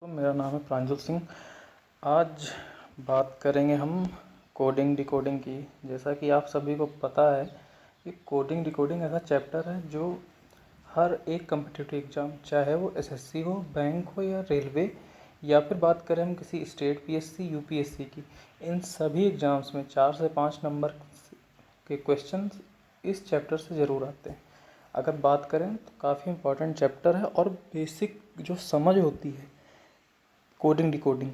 तो मेरा नाम है प्रांजल सिंह। आज बात करेंगे हम कोडिंग डिकोडिंग की। जैसा कि आप सभी को पता है कि कोडिंग डिकोडिंग ऐसा चैप्टर है जो हर एक कम्पिटिटिव एग्ज़ाम, चाहे वो एसएससी हो, बैंक हो या रेलवे, या फिर बात करें हम किसी स्टेट पीएससी यूपीएससी की, इन सभी एग्ज़ाम्स में 4 से 5 नंबर के क्वेश्चन इस चैप्टर से ज़रूर आते हैं। अगर बात करें तो काफ़ी इम्पोर्टेंट चैप्टर है और बेसिक जो समझ होती है कोडिंग डिकोडिंग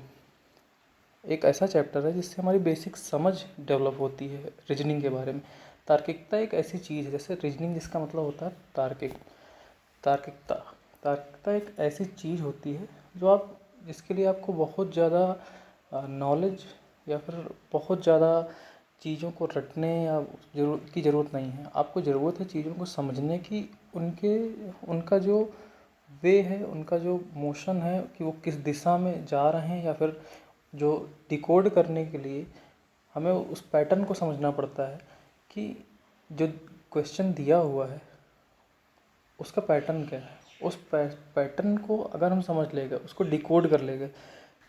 एक ऐसा चैप्टर है जिससे हमारी बेसिक समझ डेवलप होती है रीजनिंग के बारे में। तार्किकता एक ऐसी चीज़ है, जैसे रीजनिंग जिसका मतलब होता है तार्किकता। तार्किकता एक ऐसी चीज़ होती है जिसके लिए आपको बहुत ज़्यादा नॉलेज या फिर बहुत ज़्यादा चीज़ों को रटने या की ज़रूरत नहीं है। आपको ज़रूरत है चीज़ों को समझने की, उनका जो वे है, उनका जो मोशन है कि वो किस दिशा में जा रहे हैं, या फिर जो डिकोड करने के लिए हमें उस पैटर्न को समझना पड़ता है कि जो क्वेश्चन दिया हुआ है उसका पैटर्न क्या है। उस पैटर्न को अगर हम समझ लेंगे, उसको डिकोड कर लेंगे,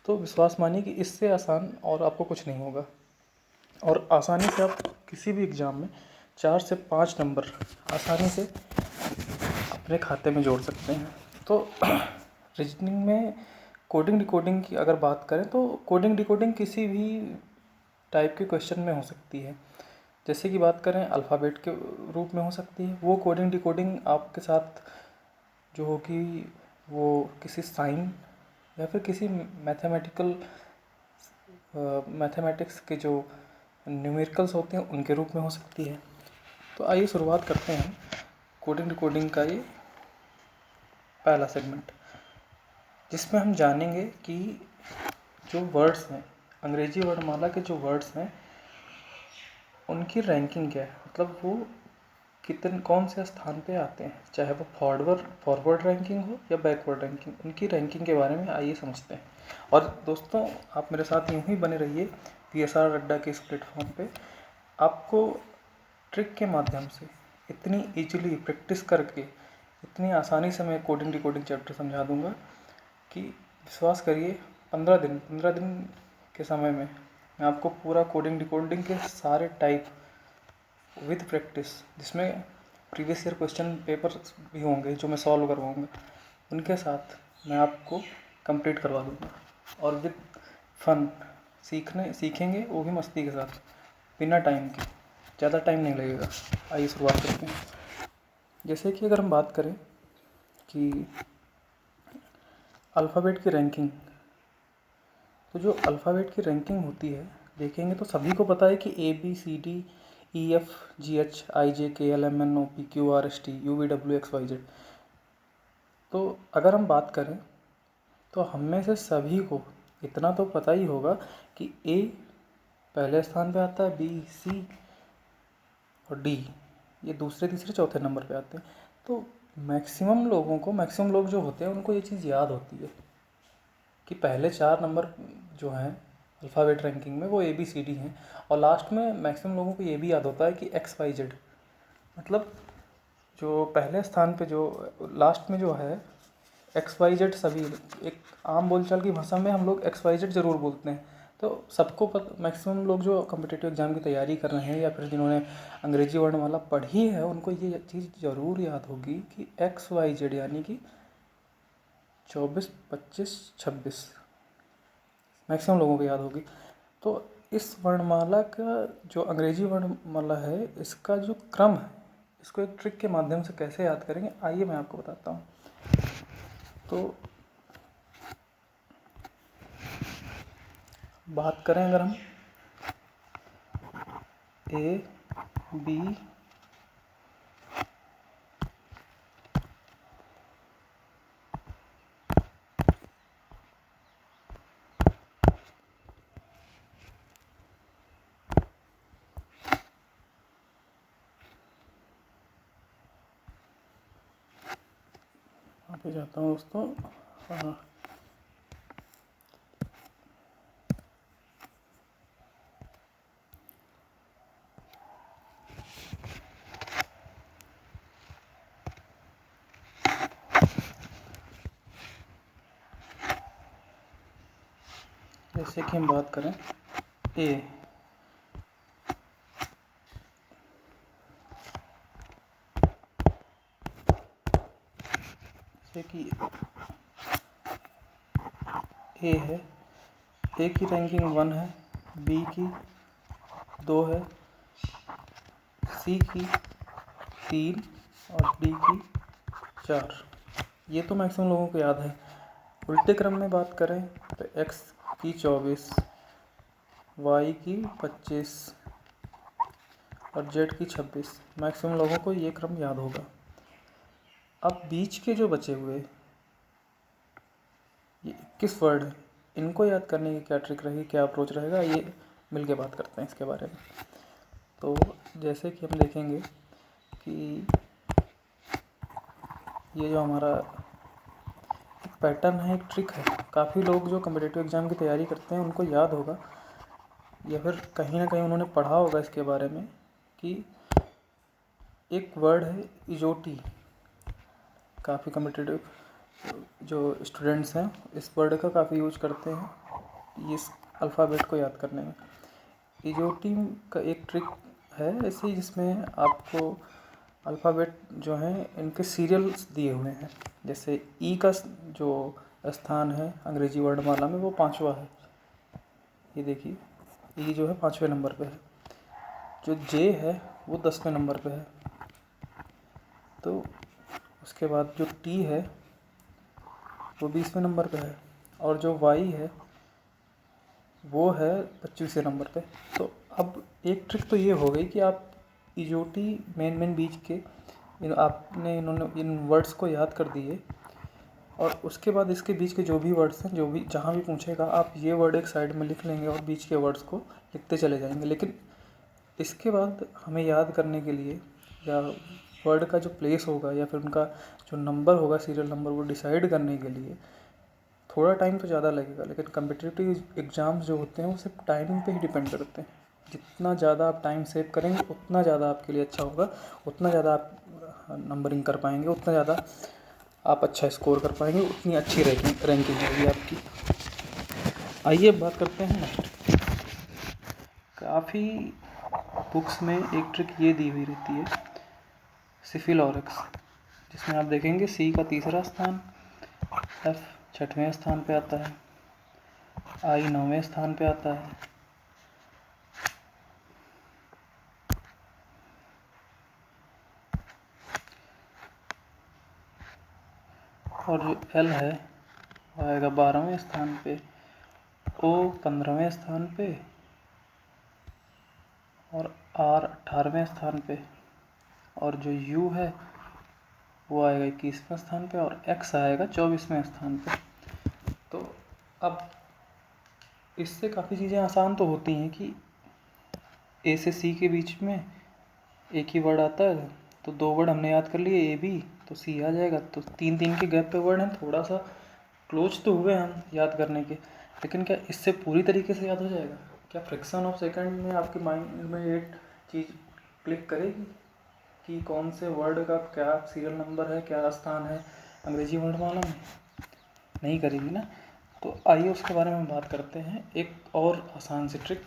तो विश्वास मानिए कि इससे आसान और आपको कुछ नहीं होगा। और आसानी से आप किसी भी एग्ज़ाम में 4 से 5 नंबर आसानी से अपने खाते में जोड़ सकते हैं। तो रीजनिंग में कोडिंग डिकोडिंग की अगर बात करें तो कोडिंग डिकोडिंग किसी भी टाइप के क्वेश्चन में हो सकती है। जैसे कि बात करें अल्फ़ाबेट के रूप में हो सकती है, वो कोडिंग डिकोडिंग आपके साथ जो होगी वो किसी साइन या फिर किसी मैथमेटिक्स के जो न्यूमेरिकल्स होते हैं उनके रूप में हो सकती है। तो आइए शुरुआत करते हैं कोडिंग डिकोडिंग का ये पहला सेगमेंट, जिसमें हम जानेंगे कि जो वर्ड्स हैं, अंग्रेजी वर्णमाला के जो वर्ड्स हैं उनकी रैंकिंग क्या है, मतलब वो कौन से स्थान पे आते हैं, चाहे वो फॉरवर्ड रैंकिंग हो या बैकवर्ड रैंकिंग। उनकी रैंकिंग के बारे में आइए समझते हैं। और दोस्तों, आप मेरे साथ यूँ ही बने रहिए PSR अड्डा के इस प्लेटफॉर्म पे। आपको ट्रिक के माध्यम से इतनी ईजिली प्रैक्टिस करके इतनी आसानी से मैं कोडिंग डिकोडिंग चैप्टर समझा दूंगा कि विश्वास करिए 15 दिन के समय में मैं आपको पूरा कोडिंग डिकोडिंग के सारे टाइप विद प्रैक्टिस, जिसमें प्रीवियस ईयर क्वेश्चन पेपर भी होंगे जो मैं सॉल्व करवाऊँगा, उनके साथ मैं आपको कंप्लीट करवा दूँगा। और विद फन सीखेंगे, वो भी मस्ती के साथ, बिना टाइम के। ज़्यादा टाइम नहीं लगेगा। आइए शुरुआत करते हैं। जैसे कि अगर हम बात करें कि अल्फ़ाबेट की रैंकिंग, तो जो अल्फ़ाबेट की रैंकिंग होती है देखेंगे तो सभी को पता है कि ABCDEFGHIJKLMNOPQRSTUVWXYZ। तो अगर हम बात करें तो हम में से सभी को इतना तो पता ही होगा कि A पहले स्थान पे आता है, B C और D ये दूसरे तीसरे चौथे नंबर पे आते हैं। तो मैक्सिमम लोग जो होते हैं उनको ये चीज़ याद होती है कि पहले 4 नंबर जो हैं अल्फ़ाबेट रैंकिंग में वो ABCD हैं, और लास्ट में मैक्सिमम लोगों को ये भी याद होता है कि XYZ। मतलब जो पहले स्थान पे जो लास्ट में जो है XYZ, सभी एक आम बोलचाल की भाषा में हम लोग XYZ ज़रूर बोलते हैं। तो सबको मैक्सिमम लोग जो कम्पिटिटिव एग्ज़ाम की तैयारी कर रहे हैं या फिर जिन्होंने अंग्रेजी वर्णमाला पढ़ी है उनको ये चीज़ ज़रूर याद होगी कि XYZ यानी कि 24, 25, 26 मैक्सिमम लोगों को याद होगी। तो इस वर्णमाला का जो अंग्रेजी वर्णमाला है, इसका जो क्रम है, इसको एक ट्रिक के माध्यम से कैसे याद करेंगे आइए मैं आपको बताता हूँ। तो बात करें अगर हम A B पे जाता हूँ दोस्तों। जैसे कि हम बात करें ए, जैसे कि ए है, ए की रैंकिंग 1 है, बी की 2 है, सी की 3 और डी की 4। ये तो मैक्सिमम लोगों को याद है। उल्टे क्रम में बात करें तो एक्स की 24, वाई की 25 और जेड की 26। मैक्सिमम लोगों को ये क्रम याद होगा। अब बीच के जो बचे हुए ये 21 वर्ड है, इनको याद करने की क्या ट्रिक रहेगी, क्या अप्रोच रहेगा, ये मिल के बात करते हैं इसके बारे में। तो जैसे कि हम देखेंगे कि ये जो हमारा एक पैटर्न है, एक ट्रिक है, काफ़ी लोग जो कम्पिटिटिव एग्ज़ाम की तैयारी करते हैं उनको याद होगा या फिर कहीं ना कहीं उन्होंने पढ़ा होगा इसके बारे में कि एक वर्ड है इजोटी। काफ़ी कम्पिटिटिव जो स्टूडेंट्स हैं इस वर्ड का काफ़ी यूज करते हैं इस अल्फ़ाबेट को याद करने में। इजोटी का एक ट्रिक है ऐसे ही जिसमें आपको अल्फ़ाबेट जो हैं इनके सीरियल्स दिए हुए हैं। जैसे ई का जो स्थान है अंग्रेजी वर्णमाला में वो 5वां है, ये देखिए ई जो है 5वें नंबर पे है। जो जे है वो 10वें नंबर पे है। तो उसके बाद जो टी है वो 20वें नंबर पे है और जो वाई है वो है 25वें नंबर पे। तो अब एक ट्रिक तो ये हो गई कि आप इजोटी मेन बीच के इन्होंने इन वर्ड्स को याद कर दिए और उसके बाद इसके बीच के जो भी वर्ड्स हैं, जो भी जहाँ भी पूछेगा आप ये वर्ड एक साइड में लिख लेंगे और बीच के वर्ड्स को लिखते चले जाएंगे। लेकिन इसके बाद हमें याद करने के लिए या वर्ड का जो प्लेस होगा या फिर उनका जो नंबर होगा सीरियल नंबर वो डिसाइड करने के लिए थोड़ा टाइम तो ज़्यादा लगेगा। लेकिन कम्पिटिटिव एग्ज़ाम्स जो होते हैं वो सिर्फ टाइमिंग पे ही डिपेंड करते हैं। जितना ज़्यादा आप टाइम सेव करेंगे उतना ज़्यादा आपके लिए अच्छा होगा, उतना ज़्यादा आप नंबरिंग कर पाएंगे, उतना ज़्यादा आप अच्छा स्कोर कर पाएंगे, उतनी अच्छी रैंकिंग होगी आपकी। आइए बात करते हैं नेक्स्ट। काफ़ी बुक्स में एक ट्रिक ये दी हुई रहती है सिफिल और एक्स, जिसमें आप देखेंगे सी का 3रा स्थान, एफ 6वें स्थान पे आता है, आई 9वें स्थान पे आता है, और जो एल है वो आएगा 12वें स्थान पे, ओ 15वें स्थान पे और आर 18वें स्थान पे, और जो यू है वो आएगा 21वें स्थान पे और एक्स आएगा 24वें स्थान पे। तो अब इससे काफ़ी चीज़ें आसान तो होती हैं कि ए से सी के बीच में एक ही वर्ड आता है तो 2 वर्ड हमने याद कर लिए ए बी तो सी आ जाएगा। तो 3 के गैप पे वर्ड हैं, थोड़ा सा क्लोज तो हुए हम याद करने के, लेकिन क्या इससे पूरी तरीके से याद हो जाएगा? क्या फ्रैक्शन ऑफ सेकंड में आपके माइंड में एक चीज़ क्लिक करेगी कि कौन से वर्ड का क्या सीरियल नंबर है, क्या स्थान है अंग्रेजी वर्णमाला में? नहीं करेगी ना। तो आइए उसके बारे में बात करते हैं, एक और आसान सी ट्रिक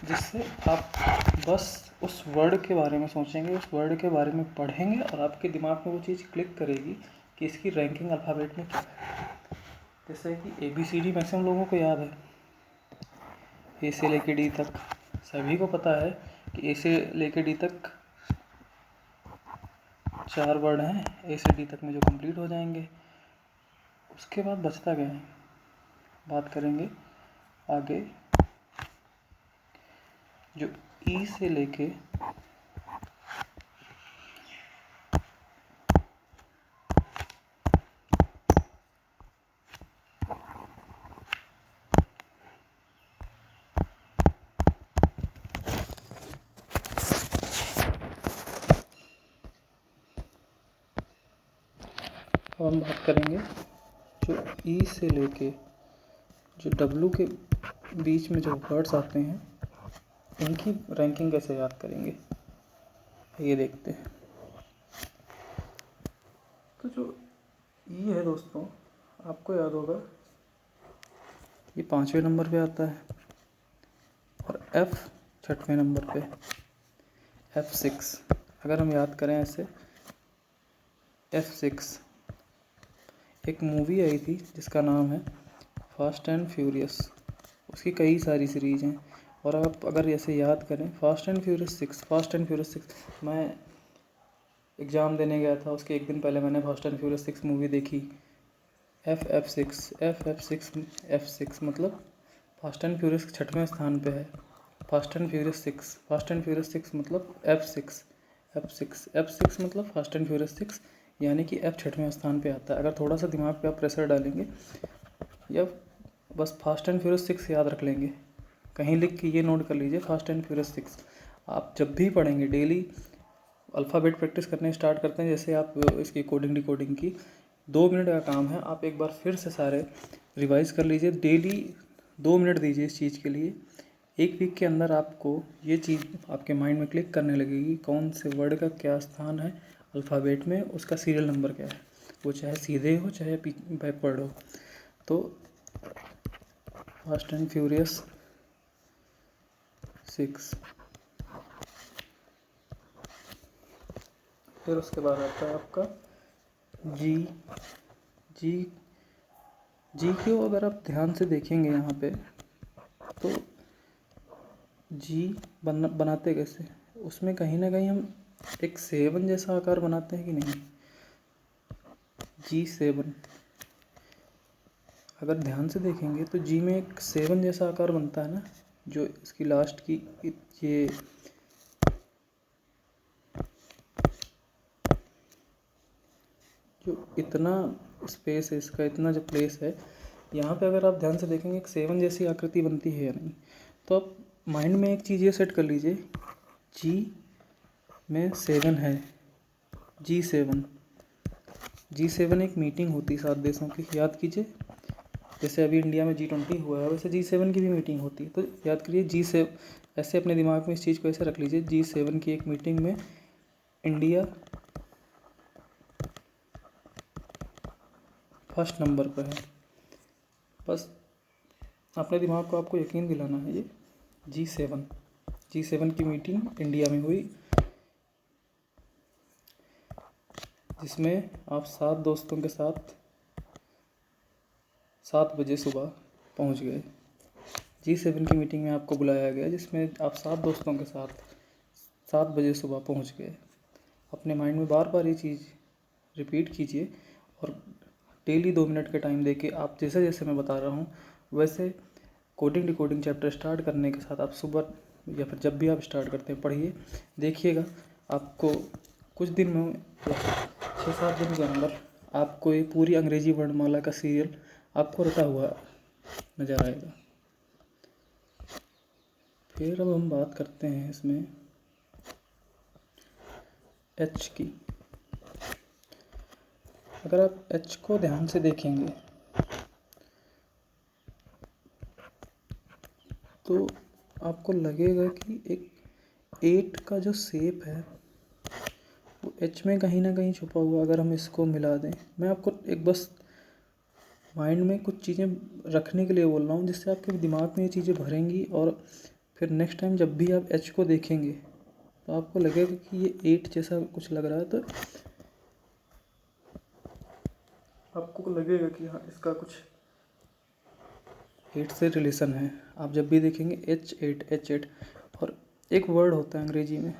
जिससे आप बस उस वर्ड के बारे में सोचेंगे, उस वर्ड के बारे में पढ़ेंगे और आपके दिमाग में वो चीज़ क्लिक करेगी कि इसकी रैंकिंग अल्फ़ाबेट में क्या है। जैसे कि ABCD मैक्सिमम लोगों को याद है, ए से लेके डी तक सभी को पता है कि ए से लेके डी तक 4 वर्ड हैं, ए से डी तक में जो कंप्लीट हो जाएंगे। उसके बाद बचता क्या है, बात करेंगे आगे। जो ई से लेके अब हम बात करेंगे जो ई से लेके जो डब्लू के बीच में जो वर्ड्स आते हैं इनकी रैंकिंग कैसे याद करेंगे, ये देखते हैं। तो जो ई है दोस्तों, आपको याद होगा ये 5वें नंबर पे आता है, और F 6वें नंबर पे, F6। अगर हम याद करें ऐसे, F6 एक मूवी आई थी जिसका नाम है फास्ट एंड फ्यूरियस, उसकी कई सारी सीरीज़ हैं। और आप अगर ऐसे याद करें, फास्ट एंड फ्यूरियस 6, मैं एग्ज़ाम देने गया था, उसके एक दिन पहले मैंने फास्ट एंड फ्यूरियस 6 मूवी देखी। F6 मतलब फास्ट एंड फ्यूरियस 6वें स्थान पे है, फास्ट एंड फ्यूरियस 6 मतलब F6 मतलब फास्ट एंड फ्यूरियस 6, यानी कि F 6वें स्थान पे आता है। अगर थोड़ा सा दिमाग पे आप प्रेशर डालेंगे या बस फास्ट एंड फ्यूरियस 6 याद रख लेंगे, कहीं लिख के ये नोट कर लीजिए फास्ट एंड फ्यूरियस 6। आप जब भी पढ़ेंगे, डेली अल्फ़ाबेट प्रैक्टिस करने स्टार्ट करते हैं, जैसे आप इसकी कोडिंग डिकोडिंग की 2 मिनट का काम है, आप एक बार फिर से सारे रिवाइज़ कर लीजिए। डेली 2 मिनट दीजिए इस चीज़ के लिए। एक वीक के अंदर आपको ये चीज़ आपके माइंड में क्लिक करने लगेगी, कौन से वर्ड का क्या स्थान है अल्फ़ाबेट में, उसका सीरियल नंबर क्या है, वो चाहे सीधे हो चाहे बैकवर्ड हो। तो फास्ट एंड फ्यूरियस 6, फिर उसके बाद आता है आपका जी को अगर आप ध्यान से देखेंगे यहाँ पे, तो जी बनाते कैसे, उसमें कहीं ना कहीं हम एक 7 जैसा आकार बनाते हैं कि नहीं। G7 अगर ध्यान से देखेंगे तो जी में एक 7 जैसा आकार बनता है ना, जो इसकी लास्ट की ये जो इतना स्पेस है इसका, इतना जो प्लेस है यहाँ पे, अगर आप ध्यान से देखेंगे एक 7 जैसी आकृति बनती है या नहीं। तो आप माइंड में एक चीज़ ये सेट कर लीजिए, जी में 7 है, G7 एक मीटिंग होती है 7 देशों की, याद कीजिए। जैसे अभी इंडिया में G20 हुआ है, वैसे G7 की भी मीटिंग होती है। तो याद करिए G7, ऐसे अपने दिमाग में इस चीज़ को ऐसे रख लीजिए, G7 की एक मीटिंग में इंडिया फर्स्ट नंबर पर है। बस अपने दिमाग को आपको यकीन दिलाना है, ये G7 की मीटिंग इंडिया में हुई, जिसमें आप 7 दोस्तों के साथ 7 बजे सुबह पहुंच गए। G7 की मीटिंग में आपको बुलाया गया, जिसमें आप 7 दोस्तों के साथ 7 बजे सुबह पहुंच गए। अपने माइंड में बार बार ये चीज़ रिपीट कीजिए, और डेली 2 मिनट के टाइम देके आप जैसे जैसे मैं बता रहा हूँ वैसे कोडिंग डिकोडिंग चैप्टर स्टार्ट करने के साथ आप सुबह या फिर जब भी आप स्टार्ट करते हैं पढ़िए। देखिएगा आपको कुछ दिन में 6-7 दिन के अंदर आपको ये पूरी अंग्रेजी वर्णमाला का सीरियल आपको रटा हुआ नज़र आएगा। फिर अब हम बात करते हैं इसमें H की। अगर आप H को ध्यान से देखेंगे तो आपको लगेगा कि एक 8 का जो शेप है वो H में कहीं ना कहीं छुपा हुआ। अगर हम इसको मिला दें, मैं आपको एक बस माइंड में कुछ चीज़ें रखने के लिए बोल रहा हूँ, जिससे आपके दिमाग में ये चीज़ें भरेंगी, और फिर नेक्स्ट टाइम जब भी आप H को देखेंगे तो आपको लगेगा कि ये 8 जैसा कुछ लग रहा है, तो आपको लगेगा कि हाँ इसका कुछ 8 से रिलेशन है। आप जब भी देखेंगे H8, और एक वर्ड होता है अंग्रेजी में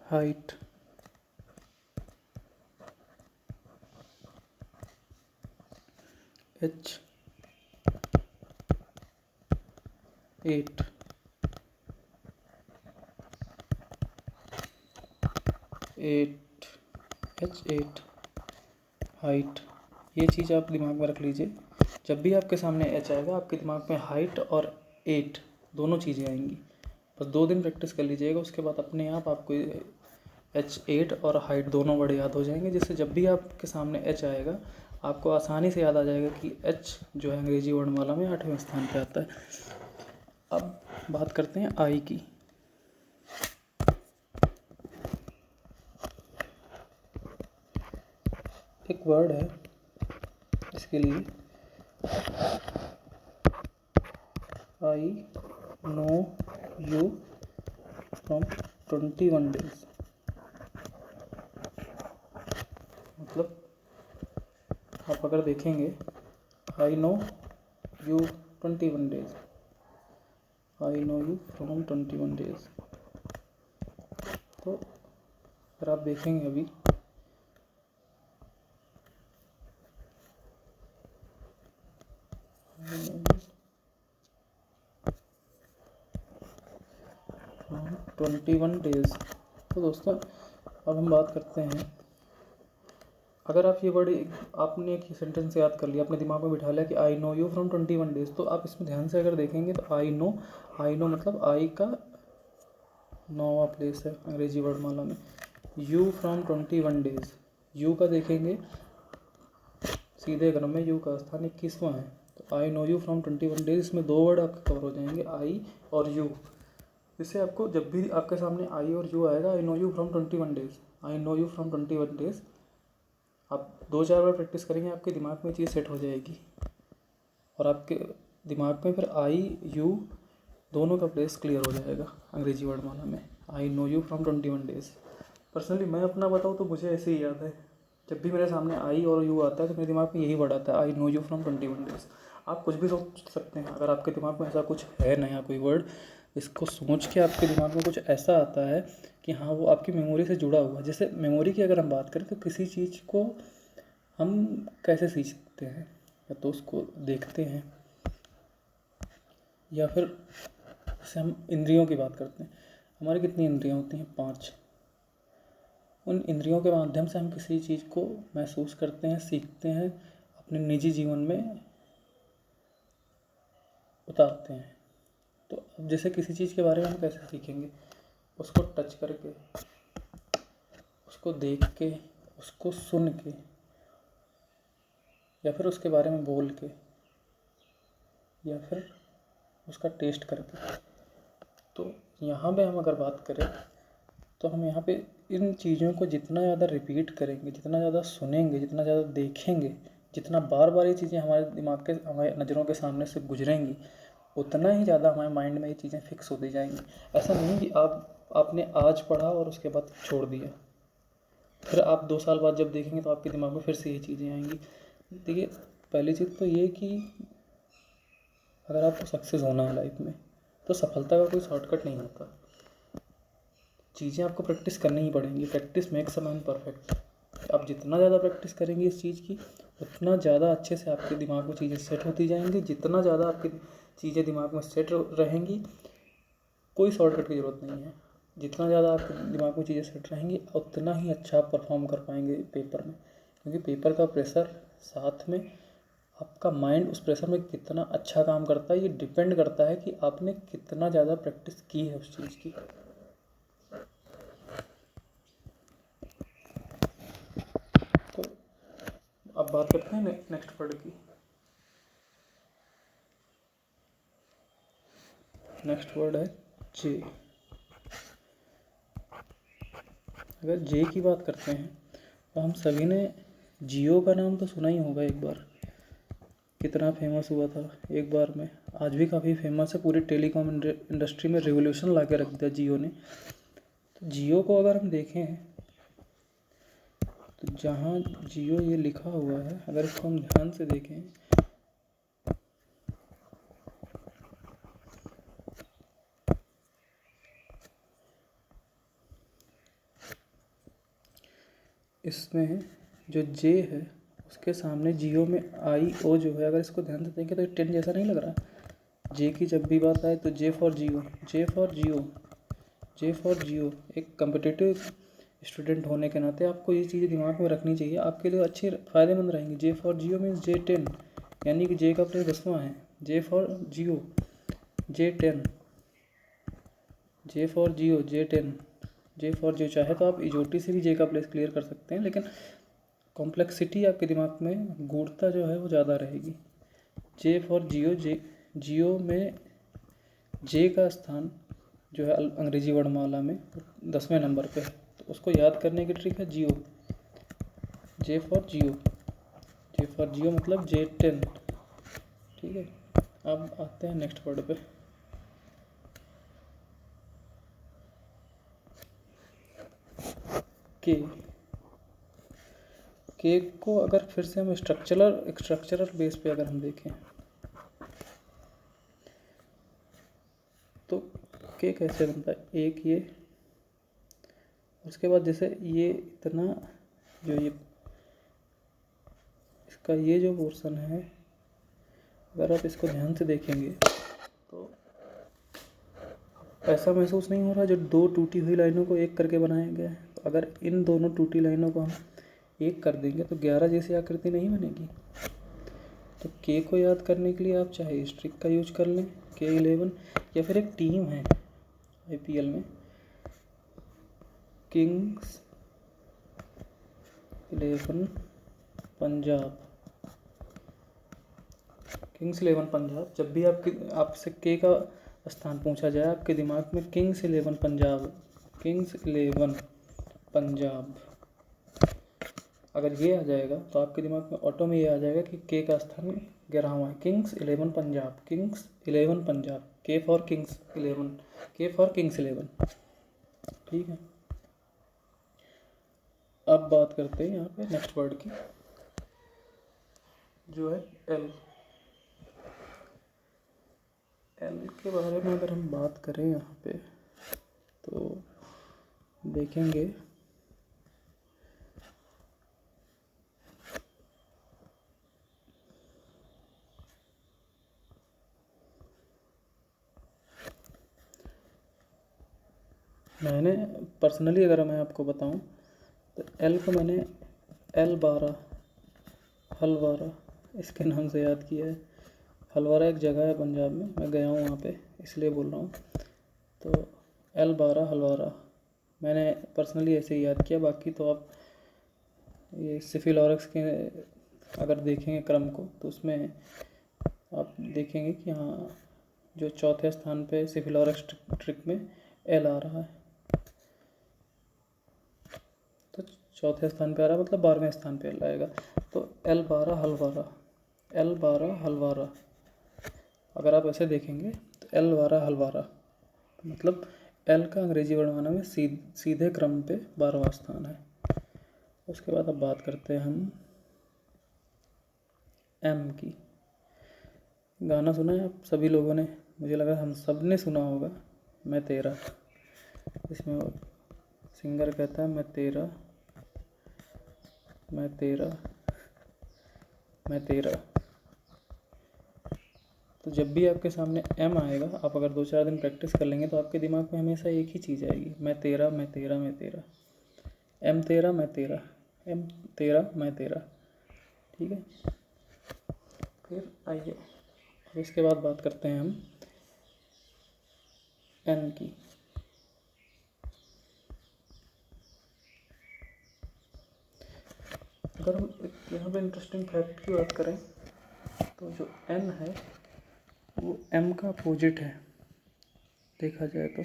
हाइट, H8, H8 हाइट, ये चीज़ आप दिमाग में रख लीजिए। जब भी आपके सामने H आएगा आपके दिमाग में हाइट और 8 दोनों चीज़ें आएंगी। बस 2 दिन प्रैक्टिस कर लीजिएगा, उसके बाद अपने आप आपको H8 और हाइट दोनों वर्ड याद हो जाएंगे, जिससे जब भी आपके सामने H आएगा आपको आसानी से याद आ जाएगा कि H जो है अंग्रेजी वर्णमाला में 8वें स्थान पे आता है। अब बात करते हैं I की। एक वर्ड है इसके लिए I know you from 21 days, मतलब आप अगर देखेंगे I know you 21 days, I know you from 21 days, तो अगर आप देखेंगे अभी from 21 days, तो दोस्तों अब हम बात करते हैं, अगर आप ये वर्ड आपने एक सेंटेंस याद कर लिया, अपने दिमाग में बिठा लिया कि I know you from 21 days, तो आप इसमें ध्यान से अगर देखेंगे तो आई नो मतलब आई का 9वां प्लेस है अंग्रेजी वर्डमाला में। यू फ्रॉम 21 डेज, यू का देखेंगे सीधे क्रम में यू का स्थान 21वां है, तो I know you from 21 days, इसमें दो वर्ड आपके कवर हो जाएंगे, आई और यू। इससे आपको जब भी आपके सामने आई और यू आएगा, I know you from 21 days, I know you from 21 days, आप 2-4 बार प्रैक्टिस करेंगे, आपके दिमाग में चीज़ सेट हो जाएगी और आपके दिमाग में फिर आई यू दोनों का प्लेस क्लियर हो जाएगा अंग्रेजी वर्डमाला में। I know you from 21 days, personally मैं अपना बताऊँ तो मुझे ऐसे ही याद है, जब भी मेरे सामने आई और यू आता है तो मेरे दिमाग में यही वर्ड आता है, I know you from 21 days. आप कुछ भी सोच सकते हैं, अगर आपके दिमाग में ऐसा कुछ है नया कोई वर्ड, इसको सोच के आपके दिमाग में कुछ ऐसा आता है कि हाँ वो आपकी मेमोरी से जुड़ा हुआ है। जैसे मेमोरी की अगर हम बात करें तो किसी चीज़ को हम कैसे सीखते हैं, या तो उसको देखते हैं, या फिर जैसे हम इंद्रियों की बात करते हैं, हमारी कितनी इंद्रियां होती हैं? 5। उन इंद्रियों के माध्यम से हम किसी चीज़ को महसूस करते हैं, सीखते हैं, अपने निजी जीवन में उतारते हैं। तो अब जैसे किसी चीज़ के बारे में हम कैसे सीखेंगे? उसको टच करके, उसको देख के, उसको सुन के, या फिर उसके बारे में बोल के, या फिर उसका टेस्ट करके। तो यहाँ पे हम अगर बात करें तो हम यहाँ पे इन चीज़ों को जितना ज़्यादा रिपीट करेंगे, जितना ज़्यादा सुनेंगे, जितना ज़्यादा देखेंगे, जितना बार बार ये चीज़ें हमारे दिमाग के, हमारे नज़रों के सामने से गुजरेंगी, उतना ही ज़्यादा हमारे माइंड में ये चीज़ें फिक्स होती जाएंगी। ऐसा नहीं कि आपने आज पढ़ा और उसके बाद छोड़ दिया, फिर आप 2 साल बाद जब देखेंगे तो आपके दिमाग में फिर से ये चीज़ें आएंगी। देखिए, पहली चीज़ तो ये कि अगर आपको सक्सेस होना है लाइफ में, तो सफलता का कोई शॉर्टकट नहीं होता, चीज़ें आपको प्रैक्टिस करनी ही पड़ेंगी। Practice makes a man perfect. आप जितना ज़्यादा प्रैक्टिस करेंगे इस चीज़ की, उतना ज़्यादा अच्छे से आपके दिमाग में चीज़ें सेट होती जाएंगी। जितना ज़्यादा आपकी चीज़ें दिमाग में सेट रहेंगी, कोई शॉर्टकट की ज़रूरत नहीं है। जितना ज़्यादा आपके दिमाग में चीज़ें सेट रहेंगी, उतना ही अच्छा आप परफॉर्म कर पाएंगे पेपर में, क्योंकि पेपर का प्रेशर, साथ में आपका माइंड उस प्रेशर में कितना अच्छा काम करता है, ये डिपेंड करता है कि आपने कितना ज़्यादा प्रैक्टिस की है उस चीज़ की। तो अब बात करते हैं नेक्स्ट वर्ड की। नेक्स्ट वर्ड है जे। अगर जे की बात करते हैं तो हम सभी ने जियो का नाम तो सुना ही होगा एक बार, कितना फेमस हुआ था एक बार में, आज भी काफ़ी फेमस है, पूरी टेलीकॉम इंडस्ट्री में रिवोल्यूशन ला के रख दिया जियो ने। तो जियो को अगर हम देखें तो जहाँ जियो ये लिखा हुआ है, अगर इसको हम ध्यान से देखें इसमें जो जे है उसके सामने जियो में आई ओ जो है, अगर इसको ध्यान से देखें तो 10 जैसा नहीं लग रहा। जे की जब भी बात आए तो J for Jio, J for Jio, J for Jio. एक कम्पिटिटिव स्टूडेंट होने के नाते आपको ये चीज़ें दिमाग में रखनी चाहिए, आपके लिए अच्छी फ़ायदेमंद रहेंगी। जे फॉर जियो मीन्स J10, यानी कि जे का प्लेस 10वां है। J for Jio J10, J for Jio J10, J for Jio. चाहे तो आप इजोटी से भी जे का प्लेस क्लियर कर सकते हैं, लेकिन कॉम्प्लेक्सिटी आपके दिमाग में, गूढ़ता जो है वो ज़्यादा रहेगी। जे फॉर जियो, जियो में जे का स्थान जो है अंग्रेजी वर्णमाला में 10वें नंबर पे है, तो उसको याद करने की ट्रिक है जियो, J for Jio. J for जियो मतलब J10, ठीक है, अब आते हैं नेक्स्ट वर्ड पे। के को अगर फिर से हम स्ट्रक्चरल बेस पे अगर हम देखें तो के कैसे बनता है, एक ये, उसके बाद जैसे ये इतना जो ये इसका ये जो पोर्शन है, अगर आप इसको ध्यान से देखेंगे तो ऐसा महसूस नहीं हो रहा जो दो टूटी हुई लाइनों को एक करके बनाया गया है। तो अगर इन दोनों टूटी लाइनों को हम एक कर देंगे तो 11 जैसी आकृति नहीं बनेगी। तो के को याद करने के लिए आप चाहे इस ट्रिक का यूज कर लें, K11, या फिर एक टीम है IPL में, किंग्स 11 पंजाब। किंग्स 11 पंजाब, जब भी आपसे के का स्थान पूछा जाए आपके दिमाग में किंग्स 11 पंजाब, किंग्स 11 पंजाब अगर ये आ जाएगा तो आपके दिमाग में ऑटो में ये आ जाएगा कि के का स्थान 11वां है, किंग्स 11 पंजाब, किंग्स 11 पंजाब, के फॉर किंग्स 11, के फॉर किंग्स 11। ठीक है, अब बात करते हैं यहाँ पे नेक्स्ट वर्ड की, जो है एल। एल के बारे में अगर हम बात करें यहाँ पे तो देखेंगे मैंने पर्सनली अगर मैं आपको बताऊं तो एल को मैंने L12 हलवारा इसके नाम से याद किया है। हलवारा एक जगह है पंजाब में, मैं गया हूँ वहाँ पे इसलिए बोल रहा हूँ। तो L12 हलवारा मैंने पर्सनली ऐसे ही याद किया। बाकी तो आप ये सिफिलॉरक्स के अगर देखेंगे क्रम को तो उसमें आप देखेंगे कि हाँ जो चौथे स्थान पे सिफिलॉरक्स ट्रिक में एल आ रहा है, तो चौथे स्थान पे आ रहा है मतलब 12वें स्थान पे एल आएगा। तो L12 हलवारा, L12 हलवारा अगर आप ऐसे देखेंगे तो L12 हलवारा मतलब एल का अंग्रेजी वर्णमाला में सीधे क्रम पे 12वां स्थान है। उसके बाद अब बात करते हैं हम एम की। गाना सुना है आप सभी लोगों ने, मुझे लगा हम सब ने सुना होगा, मैं तेरा। इसमें सिंगर कहता है मैं तेरा मैं तेरा मैं तेरा। तो जब भी आपके सामने एम आएगा, आप अगर 2-4 दिन प्रैक्टिस कर लेंगे तो आपके दिमाग में हमेशा एक ही चीज़ आएगी, मैं तेरा मैं तेरा मैं तेरा, एम तेरा मैं तेरा, एम तेरा मैं तेरा। ठीक है, फिर आइए अब इसके बाद बात करते हैं हम एन की। अगर हम यहाँ पे इंटरेस्टिंग फैक्ट की बात करें तो जो एन है वो एम का अपोजिट है। देखा जाए तो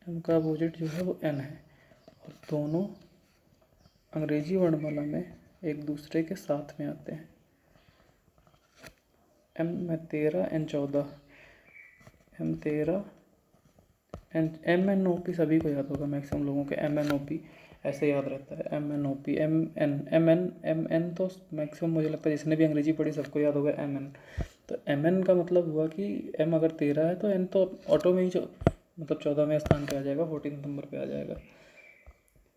एम का अपोजिट जो है वो एन है, और दोनों अंग्रेजी वर्णमाला में एक दूसरे के साथ में आते हैं। एम में 13 एन 14, एम 13 एन, MNOP सभी को याद होगा, मैक्सिमम लोगों के MNOP ऐसे याद रहता है, MNOP MN तो मैक्सिमम मुझे लगता है जिसने भी अंग्रेजी पढ़ी सबको याद होगा MN। तो MN का मतलब हुआ कि M अगर 13 है तो N तो ऑटो में ही मतलब 14वें स्थान पे आ जाएगा, 14 नंबर पे आ जाएगा।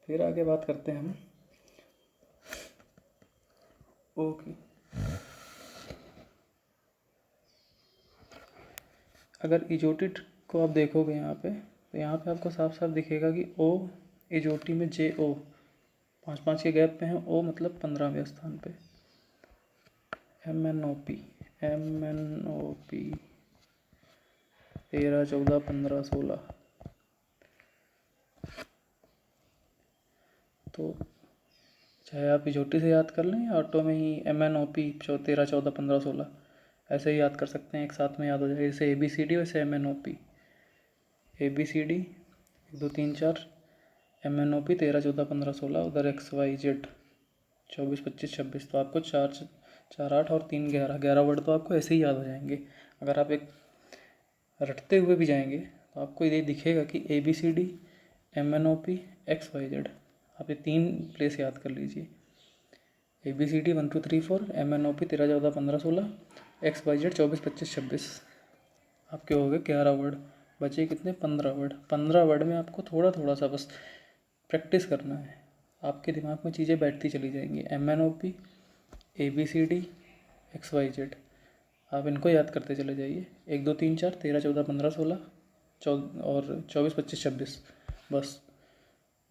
फिर आगे बात करते हैं हम ओ की। अगर इजोटी को आप देखोगे यहाँ पे तो यहाँ पे आपको साफ साफ दिखेगा कि ओ इजोटी में JO 5-5 के गैप पे हैं, ओ मतलब 15वें स्थान पे। MNOP 13 14 15 16। तो चाहे आप इजोटी से याद कर लें या ऑटो में ही MNOP 13 14 15 16 ऐसे ही याद कर सकते हैं, एक साथ में याद हो जाएगा। जैसे ABCD वैसे MNOP, ABCD 1 2 3 4, MNOP 13 14 15 16, उधर XYZ 24 25 26। तो आपको 4 8 और 3 11, 11 वर्ड तो आपको ऐसे ही याद हो जाएंगे। अगर आप एक रटते हुए भी जाएंगे तो आपको ये दिखेगा कि ABCD MNOP XYZ, आप ये 3 प्लेस याद कर लीजिए। ABCD 1 2 3 4, MNOP 13 14 15 16, XYZ 24 25 26। आपके हो गए 11 वर्ड, बचे कितने? 15 वर्ड। 15 वर्ड में आपको थोड़ा थोड़ा सा बस प्रैक्टिस करना है, आपके दिमाग में चीज़ें बैठती चली जाएंगी। MNOP ABCD XYZ, आप इनको याद करते चले जाइए। 1 2 3 4 13 14 15 16 और 24 25 26, बस।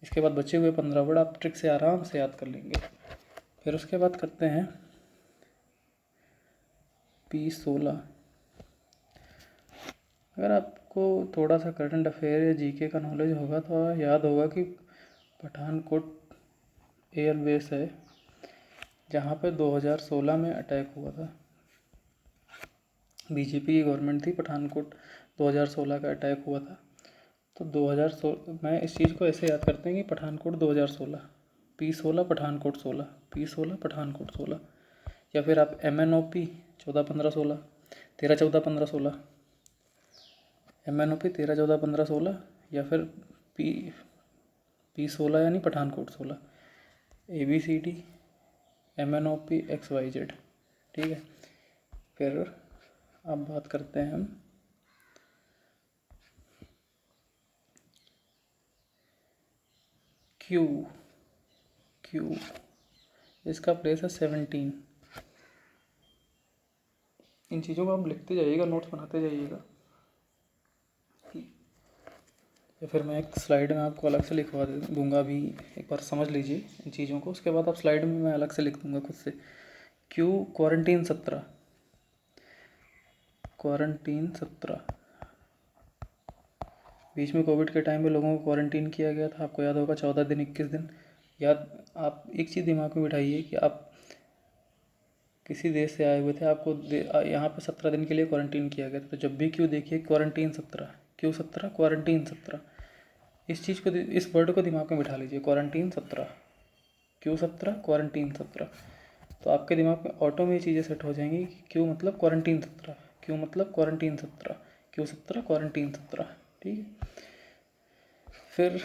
इसके बाद बचे हुए 15 वर्ड आप ट्रिक से आराम से याद कर लेंगे। फिर उसके बाद करते हैं P16। अगर आपको थोड़ा सा करंट अफेयर या जीके का नॉलेज होगा तो याद होगा कि पठानकोट एयरबेस है जहाँ पे 2016 में अटैक हुआ था। बीजेपी की गवर्नमेंट थी, पठानकोट 2016 का अटैक हुआ था। तो 2016 मैं इस चीज़ को ऐसे याद करते हैं कि पठानकोट 2016, P16 पठानकोट 16, P16 पठानकोट 16, या फिर आप MNOP 14 15 16, 13 14 15 16, MNOP 13 14 15 16, या फिर P16 यानी पठानकोट 16, ABCD MNOP XYZ। ठीक है। फिर अब बात करते हैं हम क्यू, इसका प्लेस है 17। इन चीज़ों को आप लिखते जाइएगा, नोट्स बनाते जाइएगा, या फिर मैं एक स्लाइड में आपको अलग से लिखवा दूंगा। अभी एक बार समझ लीजिए इन चीज़ों को, उसके बाद आप स्लाइड में मैं अलग से लिख दूंगा खुद से। क्वारंटीन 17, क्वारंटीन 17, बीच में कोविड के टाइम में लोगों को क्वारंटीन किया गया था, आपको याद होगा, 14 दिन 21 दिन। याद, आप एक चीज़ दिमाग में बिठाइए कि आप किसी देश से आए हुए थे, आपको यहाँ पे 17 दिन के लिए क्वारंटीन किया गया था। तो जब भी क्यों देखिए क्वारंटीन 17, क्यों 17, क्वारंटीन 17, इस चीज़ को, इस वर्ड को दिमाग में बिठा लीजिए, क्वारंटीन 17, क्यों 17, क्वारंटीन 17। तो आपके दिमाग में ऑटो में ये चीज़ें सेट हो जाएंगी कि क्यों मतलब क्वारंटीन 17, क्यों मतलब क्वारंटीन 17, क्यों 17, क्वारंटीन 17। ठीक है। फिर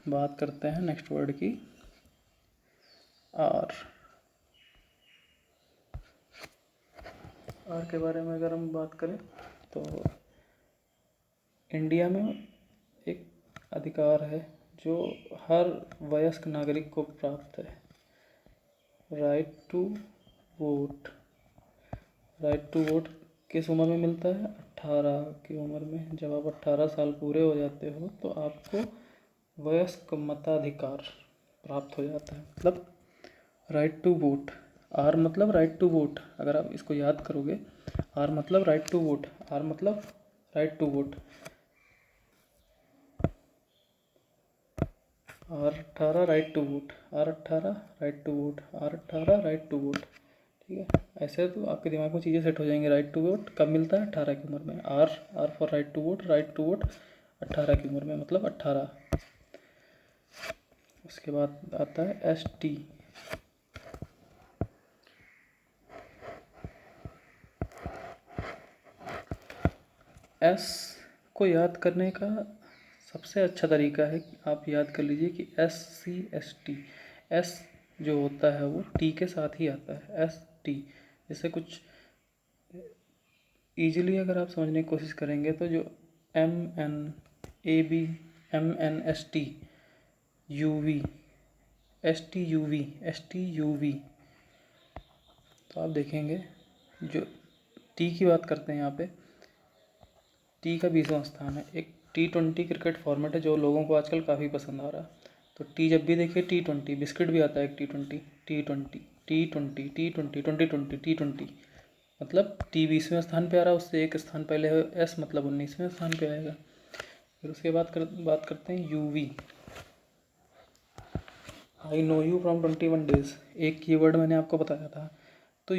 बात करते हैं नेक्स्ट वर्ड की, आर के बारे में अगर हम बात करें तो इंडिया में एक अधिकार है जो हर वयस्क नागरिक को प्राप्त है, right to vote. Right to vote किस उम्र में मिलता है? 18 की उम्र में। जब आप 18 साल पूरे हो जाते हो तो आपको वयस्क मताधिकार प्राप्त हो जाता है, मतलब राइट टू वोट। आर मतलब राइट टू वोट, अगर आप इसको याद करोगे, आर मतलब राइट टू वोट, आर मतलब right to vote. R18 right to vote, R18 right to vote, R18 right to vote. ठीक है। ऐसे तो आपके दिमाग में चीज़ें सेट हो जाएंगी। राइट टू वोट कब मिलता है? 18 की उम्र में। R for right to vote, right to vote 18 की उम्र में, मतलब 18। उसके बाद आता है ST, एस को याद करने का सबसे अच्छा तरीका है कि आप याद कर लीजिए कि SC ST, एस जो होता है वो टी के साथ ही आता है, ST। जैसे कुछ ईजिली अगर आप समझने की कोशिश करेंगे तो जो MNAB, MNST, UV, STUV, STUV, तो आप देखेंगे जो टी की बात करते हैं यहाँ पे, टी का 20वां स्थान है। एक T20 क्रिकेट फॉर्मेट है जो लोगों को आजकल काफ़ी पसंद आ रहा है। तो टी जब भी देखिए T20, बिस्किट भी आता है एक T20, T20, T20, T20, 2020, T20, मतलब टी 20वें स्थान पे आ रहा है, उससे एक स्थान पहले है एस, मतलब 19वें स्थान पे आएगा। फिर उसके बाद बात करते हैं UV, I know you from 21 days. एक कीवर्ड मैंने आपको बताया था, तो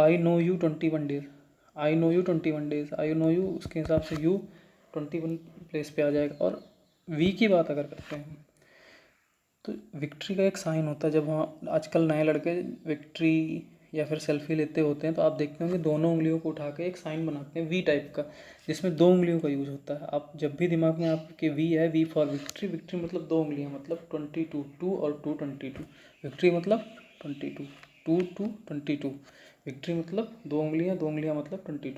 I know you 21 days, I know you 21 days, I know you, उसके हिसाब से यू 21 प्लेस पे आ जाएगा। और वी की बात अगर करते हैं तो विक्ट्री का एक साइन होता है। जब वहाँ आजकल नए लड़के विक्ट्री या फिर सेल्फी लेते होते हैं तो आप देखते होंगे दोनों उंगलियों को उठा के एक साइन बनाते हैं वी टाइप का, जिसमें 2 उंगलियों का यूज़ होता है। आप जब भी दिमाग में आपके वी है, वी फॉर विक्ट्री, विक्ट्री मतलब 2 उंगलियां, मतलब 22, 2 और 2 22, विक्ट्री मतलब 22, 2 2 22, विक्ट्री मतलब 2 उंगलियां, 2 उंगलियां मतलब 22।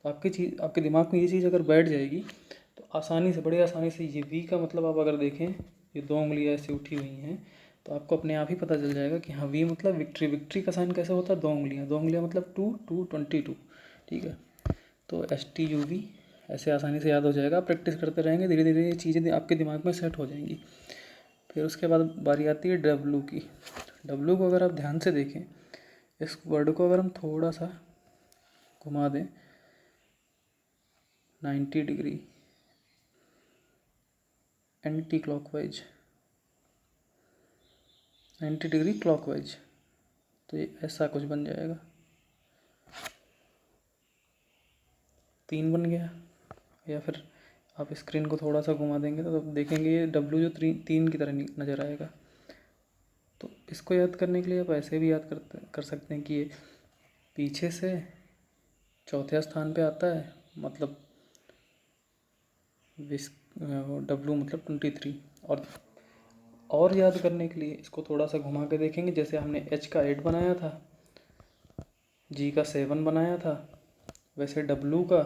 तो आपके दिमाग में ये चीज़ अगर बैठ जाएगी तो आसानी से, बड़ी आसानी से ये वी का मतलब आप अगर देखें, ये 2 उंगलियां ऐसे उठी हुई हैं तो आपको अपने आप ही पता चल जाएगा कि हाँ वी मतलब विक्ट्री। विक्ट्री का साइन कैसे होता है? 2 उंगलियां, 2 उंगलियां मतलब 2 2 22। ठीक है, तो STUV ऐसे आसानी से याद हो जाएगा। आप प्रैक्टिस करते रहेंगे, धीरे धीरे ये चीज़ें आपके दिमाग में सेट हो जाएंगी। फिर उसके बाद बारी आती है W की। W को अगर आप ध्यान से देखें, इस वर्ड को अगर हम थोड़ा सा घुमा दें 90 degree anti clockwise, 90 degree clockwise, तो ये ऐसा कुछ बन जाएगा। 3 बन गया। या फिर आप स्क्रीन को थोड़ा सा घुमा देंगे तो आप देखेंगे ये W जो 3 की तरह नज़र आएगा। तो इसको याद करने के लिए आप ऐसे भी याद कर सकते हैं कि ये पीछे से चौथे स्थान पे आता है, मतलब W मतलब 23। और याद करने के लिए इसको थोड़ा सा घुमा के देखेंगे, जैसे हमने H का 8 बनाया था, G का 7 बनाया था, वैसे W का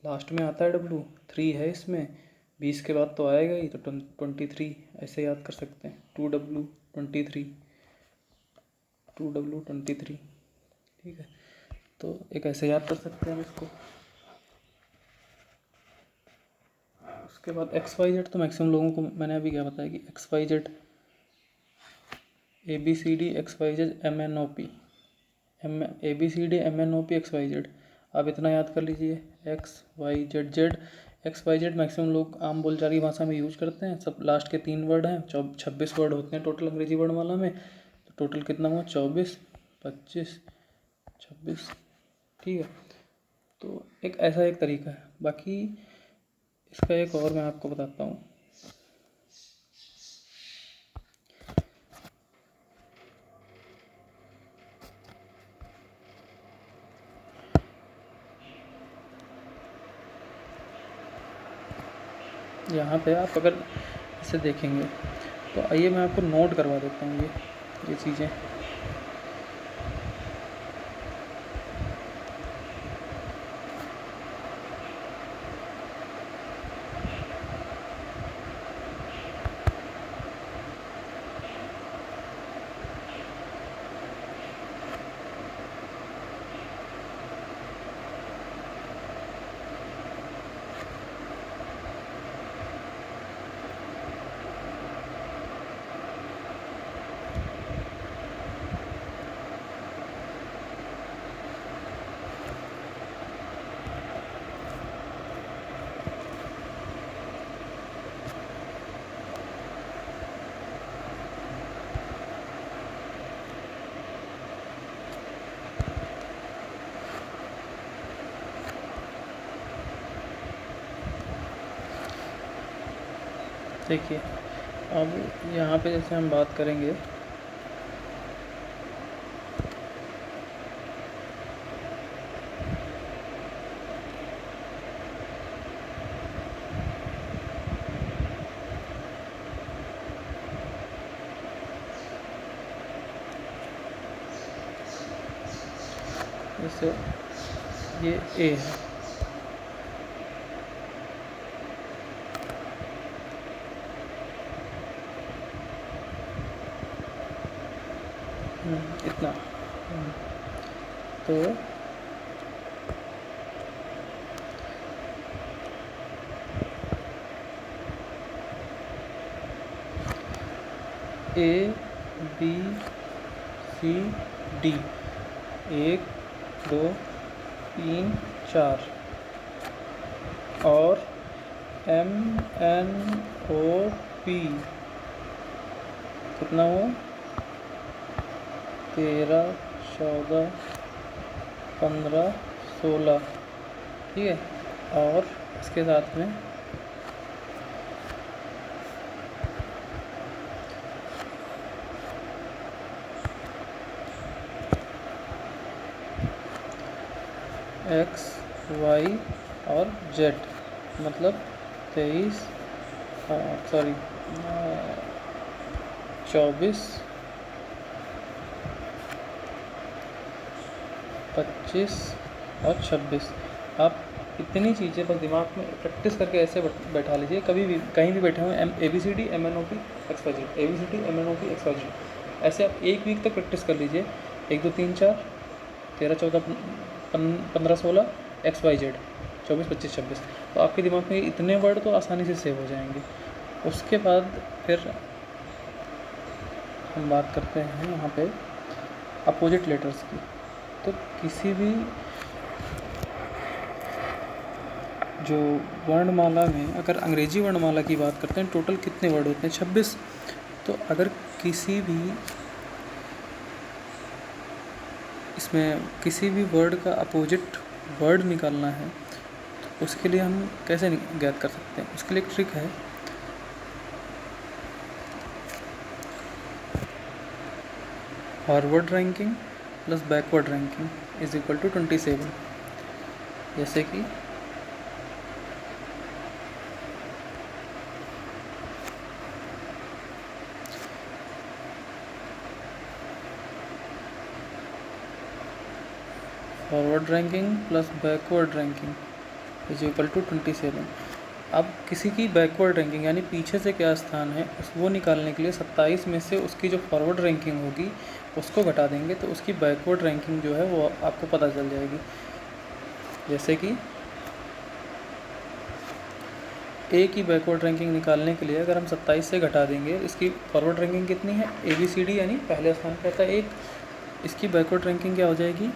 लास्ट में आता है, W 3 है इसमें, 20 के बाद तो आएगा ही, तो 23 ऐसे याद कर सकते हैं। 2W 23, 2W 23। ठीक है, तो एक ऐसे याद कर सकते हैं हम इसको। उसके बाद XYZ तो मैक्सिमम लोगों को मैंने अभी क्या बताया कि XYZ ABCD XYZ MNOP, ABCD MNOP XYZ, आप इतना याद कर लीजिए। XYZ XYZ मैक्सिमम लोग आम बोलचाली भाषा में यूज करते हैं। सब लास्ट के 3 वर्ड हैं, 26 वर्ड होते हैं टोटल अंग्रेजी वर्णमाला में। तो टोटल कितना हुआ? 24, 25, 26। ठीक है, तो एक ऐसा एक तरीका है। बाकी इसका एक और मैं आपको बताता हूँ। यहाँ पे आप अगर इसे देखेंगे तो आइए मैं आपको नोट करवा देता हूँ ये चीज़ें। देखिए, अब यहाँ पे जैसे हम बात करेंगे जैसे ये A है, इतना। तो ABCD 1 2 3 4 और MNOP कितना हुआ? 13 14 15 16। ठीक है, और इसके साथ में एक्स वाई और जेड, मतलब 24 25 और 26। आप इतनी चीज़ें बस दिमाग में प्रैक्टिस करके ऐसे बैठा लीजिए, कभी भी कहीं भी बैठे हुए ABCD MNOP XYZ, ABCD MNOP XYZ, ऐसे आप 1 वीक तक प्रैक्टिस कर लीजिए। 1 2 3 4 13 14 15 16 XYZ 24 25 26, तो आपके दिमाग में इतने वर्ड तो आसानी से सेव हो जाएंगे। उसके बाद फिर हम बात करते हैं यहाँ पे अपोजिट लेटर्स की। तो किसी भी जो वर्णमाला में, अगर अंग्रेजी वर्णमाला की बात करते हैं, टोटल कितने वर्ड होते हैं? 26। तो अगर किसी भी इसमें किसी भी वर्ड का अपोजिट वर्ड निकालना है तो उसके लिए हम कैसे ज्ञात कर सकते हैं? उसके लिए एक ट्रिक है। Forward ranking plus backward ranking is equal to 27। जैसे कि forward ranking plus backward ranking is equal to 27। अब किसी की बैकवर्ड रैंकिंग यानी पीछे से क्या स्थान है वो निकालने के लिए 27 में से उसकी जो फॉरवर्ड रैंकिंग होगी उसको घटा देंगे तो उसकी बैकवर्ड रैंकिंग जो है वो आपको पता चल जाएगी। जैसे कि ए की बैकवर्ड रैंकिंग निकालने के लिए अगर हम 27 से घटा देंगे, इसकी फॉरवर्ड रैंकिंग कितनी है? ABCD यानी पहले स्थान पर आता है 1, इसकी बैकवर्ड रैंकिंग क्या हो जाएगी?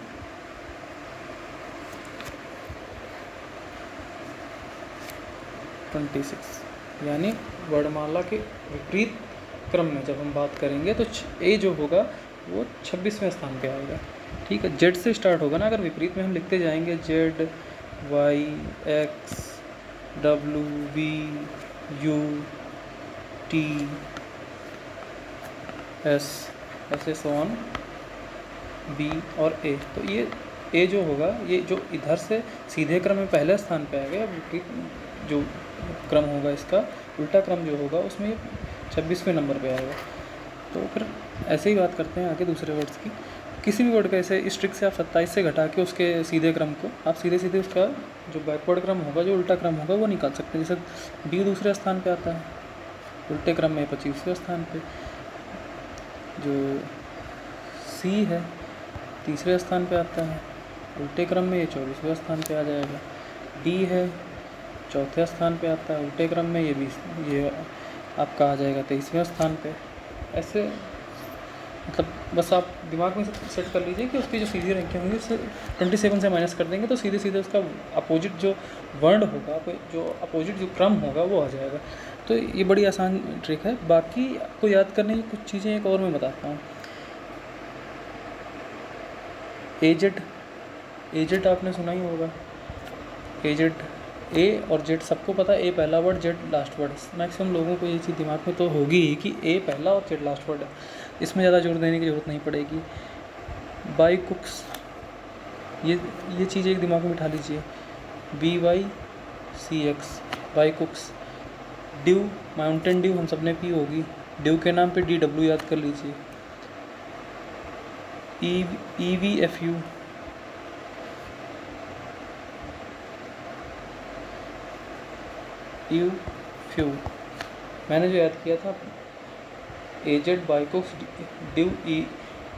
26। यानी वर्णमाला के विपरीत क्रम में जब हम बात करेंगे तो ए जो होगा वो 26वें स्थान पे आएगा। ठीक है, जेड से स्टार्ट होगा ना, अगर विपरीत में हम लिखते जाएंगे Z Y X W V U T S ऐसे सोन बी और ए, तो ये ए जो होगा ये जो इधर से सीधे क्रम में पहले स्थान पे आएगा, विपरीत जो क्रम होगा इसका उल्टा क्रम जो होगा उसमें 26वें नंबर पे आएगा। तो फिर ऐसे ही बात करते हैं आगे दूसरे वर्ड्स की। किसी भी वर्ड का ऐसे इस ट्रिक से आप 27 से घटा के उसके सीधे क्रम को आप सीधे सीधे उसका जो बैकवर्ड क्रम होगा, जो उल्टा क्रम होगा वो निकाल सकते हैं। जैसे डी दूसरे स्थान पे आता है उल्टे क्रम में 25वें स्थान पे, जो सी है तीसरे स्थान पे आता है उल्टे क्रम में, ये 24वें स्थान पे आ जाएगा। डी है चौथे स्थान पे आता है उल्टे क्रम में, ये आपका आ जाएगा 23वें स्थान पे। ऐसे मतलब बस आप दिमाग में सेट कर लीजिए कि उसकी जो सीधी रैंकिंग होंगी उससे 27 से माइनस कर देंगे तो सीधे सीधे उसका अपोजिट जो वर्ण होगा, जो अपोजिट जो क्रम होगा वो आ जाएगा। तो ये बड़ी आसान ट्रिक है। बाकी आपको याद करने की कुछ चीज़ें एक और मैं बताता हूँ। एजेड आपने सुना ही होगा। एजेड ए और जेड सबको पता है, ए पहला word Z last word. Maximum लोगों को ये चीज़ दिमाग में तो होगी ही कि ए पहला और जेड लास्ट वर्ड है, इसमें ज़्यादा जोर देने की ज़रूरत नहीं पड़ेगी। बाई कुक्स, ये चीज़ एक दिमाग में बिठा लीजिए, BYCX बाई कुक्स। ड्यू माउंटेन ड्यू हम सब ने पी होगी, ड्यू के नाम पे DW याद कर लीजिए। EVFU फ्यू मैंने जो याद किया था, एजेड बाइकोक्स ड्यू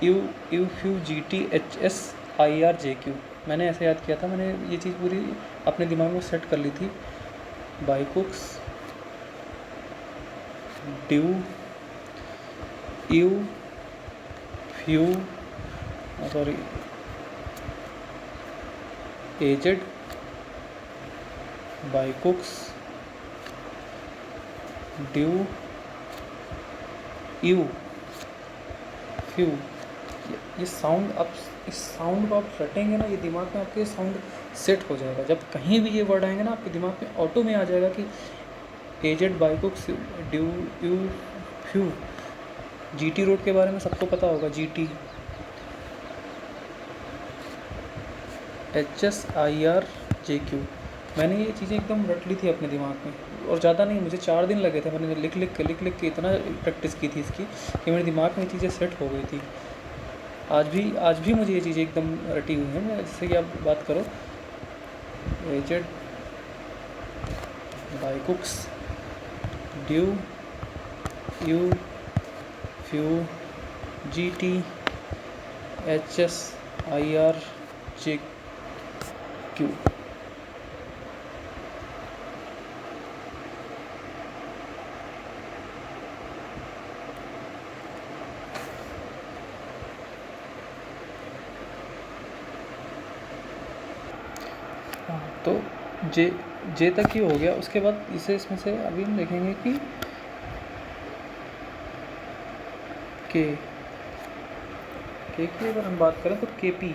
फ्यू GTHSIRJQ, मैंने ऐसे याद किया था। मैंने ये चीज़ पूरी अपने दिमाग में सेट कर ली थी। बाइकोक्स ड्यू फ्यू एजेड बाइकोक्स ड्यू फ्यू। ये साउंड आप इस साउंड को आप रटेंगे ना, ये दिमाग में आपके साउंड सेट हो जाएगा। जब कहीं भी ये वर्ड आएंगे ना आपके दिमाग में ऑटो में आ जाएगा कि एजेड बाइकोक्स ड्यू फ्यू। GT रोड के बारे में सबको पता होगा, GT HSIRJQ। मैंने ये चीज़ें एकदम रट ली थी अपने दिमाग में, और ज़्यादा नहीं, मुझे 4 दिन लगे थे। मैंने लिख लिख के इतना प्रैक्टिस की थी इसकी कि मेरे दिमाग में ये चीज़ें सेट हो गई थी। आज भी मुझे ये चीज़ें एकदम रटी हुई हैं। जैसे कि आप बात करो A Z by cooks, due, you, few, GT, HSIRJQ। तो जे तक ही हो गया। उसके बाद इसे इसमें से अभी हम देखेंगे कि के की अगर हम बात करें तो KP,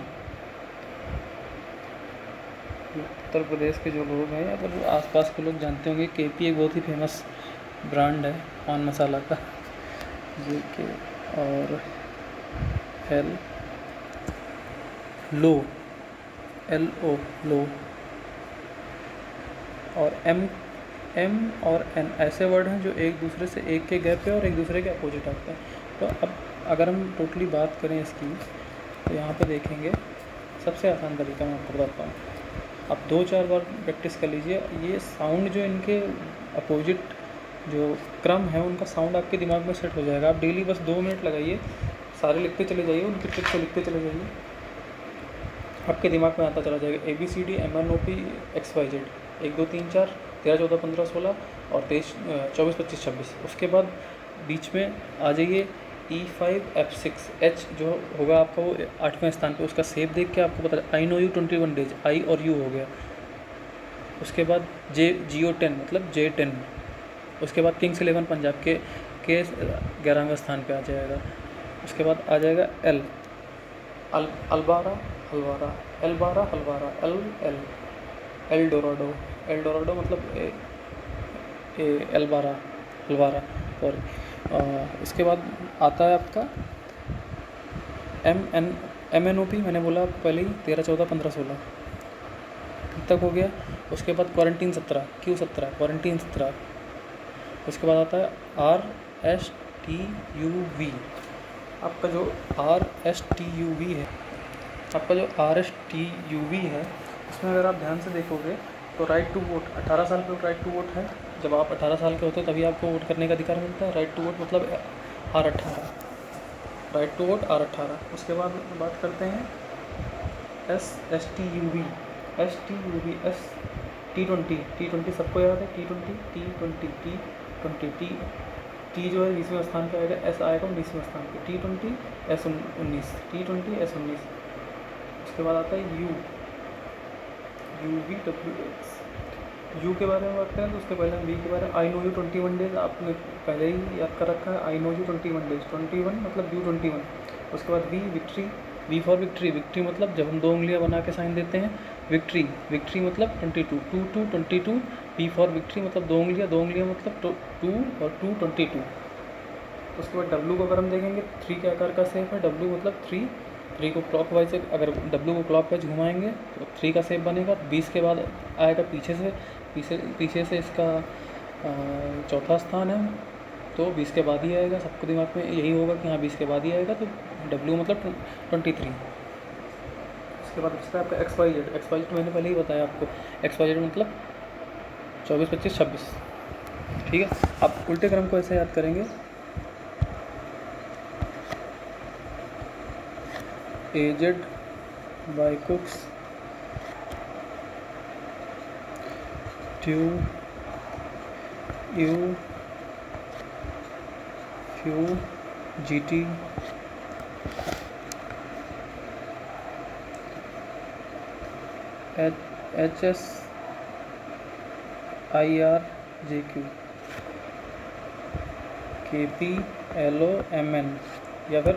उत्तर प्रदेश के जो लोग हैं या फिर आसपास के लोग जानते होंगे, KP एक बहुत ही फेमस ब्रांड है पान मसाला का। JK और लो, LO लो, और M और N ऐसे वर्ड हैं जो एक दूसरे से एक के गैप पे और एक दूसरे के अपोजिट आते हैं। तो अब अगर हम टोटली बात करें इसकी, तो यहाँ पे देखेंगे सबसे आसान तरीका मैं आपको बताता हूँ। आप 2-4 बार प्रैक्टिस कर लीजिए। ये साउंड जो इनके अपोजिट जो क्रम है उनका साउंड आपके दिमाग में सेट हो जाएगा। आप डेली बस 2 मिनट लगाइए, सारे लिखते चले जाइए, उनके ट्रिक को लिखते चले जाइए, आपके दिमाग में आता चला जाएगा। ABCD MNOP XYZ 1 2 3 4 13 14 15 16 और 23 24 25 26। उसके बाद बीच में आ जाइए E5 F6 H जो होगा आपका वो 8वें स्थान पे। उसका सेव देख के आपको पता I know you 21 days, I और U हो गया। उसके बाद GO 10 मतलब J10। उसके बाद किंग्स 11 पंजाब के 11वें स्थान पे आ जाएगा। उसके बाद आ जाएगा L12 Halwara, L12 Halwara, L Dorado मतलब L12 हलवारा। और उसके बाद आता है आपका MNOP, मैंने बोला आपको पहले ही 13 14 15 16 तक हो गया। उसके बाद क्वारंटीन 17 Q17 क्वारंटीन 17। उसके बाद आता है RSTUV। आपका जो RSTUV है उसमें अगर आप ध्यान से देखोगे तो राइट टू वोट 18 साल पे राइट टू वोट है। जब आप 18 साल के होते हैं तभी आपको वोट करने का अधिकार मिलता है। राइट टू वोट मतलब R18, right to vote R18। उसके बाद बात करते हैं STUV T20 सबको याद है। T जो है 20वें स्थान पे आएगा, S आएगा 19वें स्थान पे। T20 S19 उसके बाद आता है UVWX। यू के बारे में बात करें तो उसके पहले हम वी के बारे में I know you 21 days आपने पहले ही याद कर रखा है। I know you 21 days 21 मतलब U21। उसके बाद V फॉर विक्ट्री मतलब जब हम 2 उंगलियां बना के साइन देते हैं विक्ट्री मतलब 22 V फॉर विक्ट्री मतलब 2 उंगलियां मतलब 2 और 2 22। उसके बाद W को अगर हम देखेंगे 3 के आकार का शेप है। W मतलब 3 को क्लॉकवाइज, अगर W को क्लॉकवाइज घुमाएंगे तो 3 का शेप बनेगा। 20 के बाद आएगा पीछे से इसका चौथा स्थान है, तो 20 के बाद ही आएगा। सबको दिमाग में यही होगा कि हाँ 20 के बाद ही आएगा, तो W मतलब 23। उसके बाद दूसरा आपका XYZ मैंने पहले ही बताया आपको। XYZ मतलब 24 25 26। ठीक है, आप उल्टे क्रम को ऐसे याद करेंगे। A Z by cooks, due, you, few, GT, HSIRJQ, KP, LO, MN। या फिर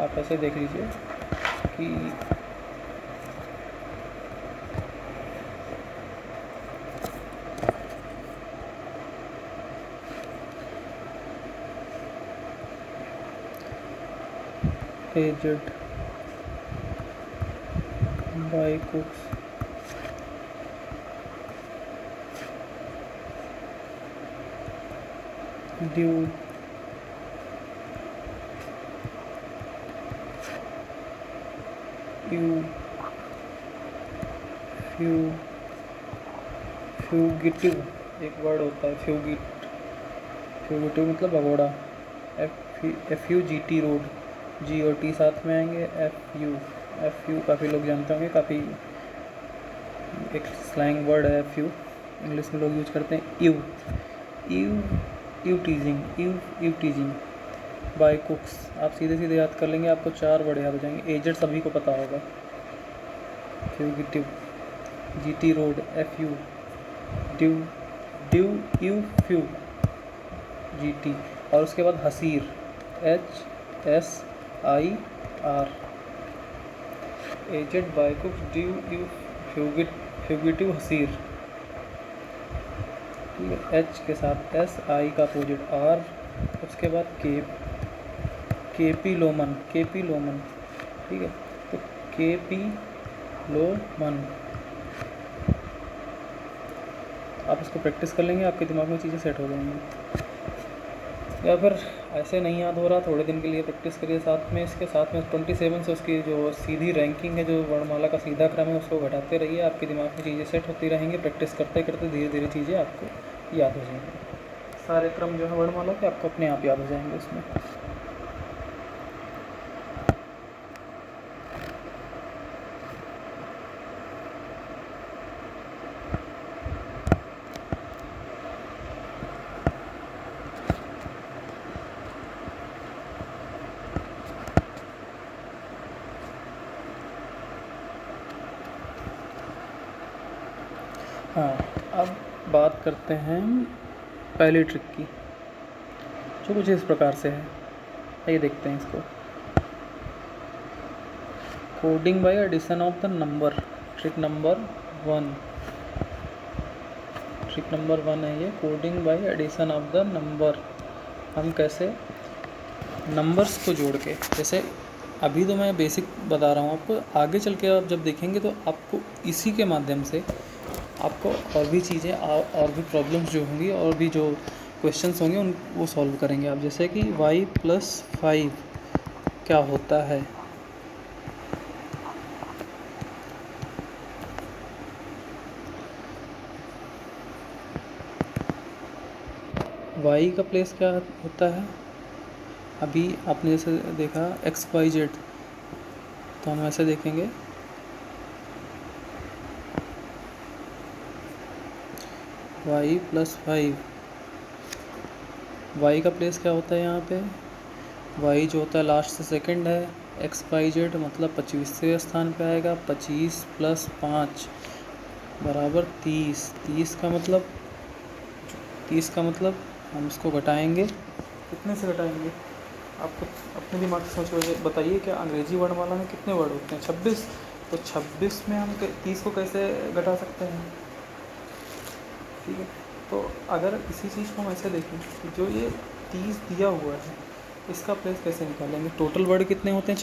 आप ऐसे देख लीजिए कि एजेड बाई कुक्स, ड्यू, यू, फ्यूगिटिव एक वर्ड होता है, फ्यूगिटिव मतलब भगोड़ा, FUGT रोड, G और T साथ में आएंगे, FU काफ़ी लोग जानते होंगे, काफ़ी एक स्लैंग वर्ड है FU, इंग्लिश में लोग यूज करते हैं। यू टीजिंग बाय कुक्स, आप सीधे सीधे याद कर लेंगे, आपको 4 वर्ड याद हो जाएंगे, एजेड सभी को पता होगा। फ्यूगिटिव, GT road, FU, few, GT, और उसके बाद हसीर, HSIR, एजेड बाय कुक्स, फ्यूगिटिव हसीर, ठीक है, H के साथ SI का अपोजिट R, उसके बाद KP लोमन, ठीक है, तो KP लोमन, आप इसको प्रैक्टिस कर लेंगे, आपके दिमाग में चीज़ें सेट हो जाएंगी। या फिर ऐसे नहीं याद हो रहा, थोड़े दिन के लिए प्रैक्टिस करिए साथ में, इसके साथ में 27 से उसकी जो सीधी रैंकिंग है, जो वर्णमाला का सीधा क्रम है, उसको घटाते रहिए, आपके दिमाग में चीज़ें सेट होती रहेंगी। प्रैक्टिस करते करते धीरे धीरे चीज़ें आपको याद हो जाएंगी, सारे क्रम जो है वर्णमाला के आपको अपने आप याद हो जाएंगे उसमें। हाँ, अब बात करते हैं पहली ट्रिक की, जो कुछ इस प्रकार से है। आइए देखते हैं इसको। Coding by addition of the number, trick number 1 है ये, coding by addition of the number. हम कैसे नंबर्स को जोड़ के, जैसे अभी तो मैं बेसिक बता रहा हूँ आपको, आगे चल के आप जब देखेंगे तो आपको इसी के माध्यम से आपको और भी चीज़ें और भी प्रॉब्लम्स जो होंगी और भी जो क्वेश्चंस होंगे उन वो सॉल्व करेंगे आप। जैसे कि y+5 क्या होता है, y का प्लेस क्या होता है, अभी आपने जैसे देखा XYZ, तो हम ऐसे देखेंगे y+5, y का प्लेस क्या होता है यहाँ पे, y जो होता है लास्ट से सेकंड है, XYZ मतलब 25वें स्थान पे आएगा, 25 + 5 बराबर 30, 30 का मतलब हम इसको घटाएंगे, कितने से घटाएंगे, आपको अपने दिमाग से सोच बताइए, क्या अंग्रेजी वर्णमाला में कितने वर्ड होते हैं, 26, तो 26 में हम 30 को कैसे घटा सकते हैं, ठीक है। तो अगर इसी चीज़ को हम ऐसे देखें कि जो ये 30 दिया हुआ है, इसका प्लेस कैसे निकालेंगे, टोटल वर्ड कितने होते हैं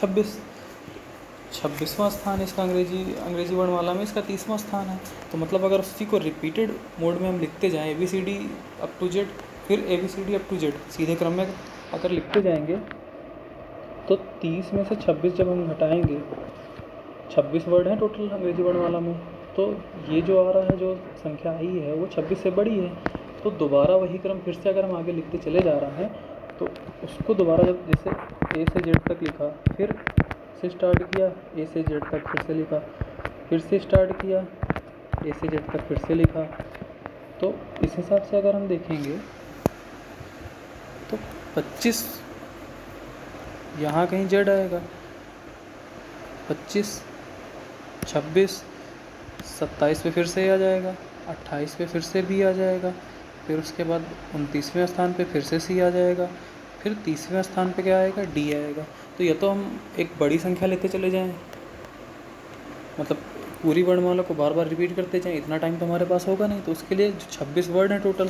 26वां स्थान इसका अंग्रेजी वर्णमाला में, इसका 30वां स्थान है। तो मतलब अगर उसी को रिपीटेड मोड में हम लिखते जाएं, ABCD अप टू जेड, फिर ABCD अप टू जेड, सीधे क्रम में अगर लिखते जाएंगे तो 30 में से 26 जब हम घटाएंगे, 26 वर्ड हैं टोटल अंग्रेजी वर्णमाला में, तो ये जो आ रहा है, जो संख्या आई है वो 26 से बड़ी है। तो दोबारा वही क्रम फिर से अगर हम आगे लिखते चले जा रहे हैं, तो उसको दोबारा जब जैसे A से Z तक लिखा, फिर से स्टार्ट किया, A से Z तक फिर से लिखा, फिर से स्टार्ट किया, A से Z तक फिर से लिखा, तो इस हिसाब से अगर हम देखेंगे तो 25 यहाँ कहीं Z आएगा, 25, 26, 27 पे फिर से आ जाएगा, 28 पे फिर से B आ जाएगा, फिर उसके बाद 29वें स्थान पे फिर से C आ जाएगा, फिर 30वें स्थान पे क्या आएगा, D आएगा। तो या तो हम एक बड़ी संख्या लेते चले जाएं, मतलब पूरी वर्णमाला को बार बार रिपीट करते जाएं, इतना टाइम तो हमारे पास होगा नहीं। तो उसके लिए जो 26 वर्ड हैं टोटल,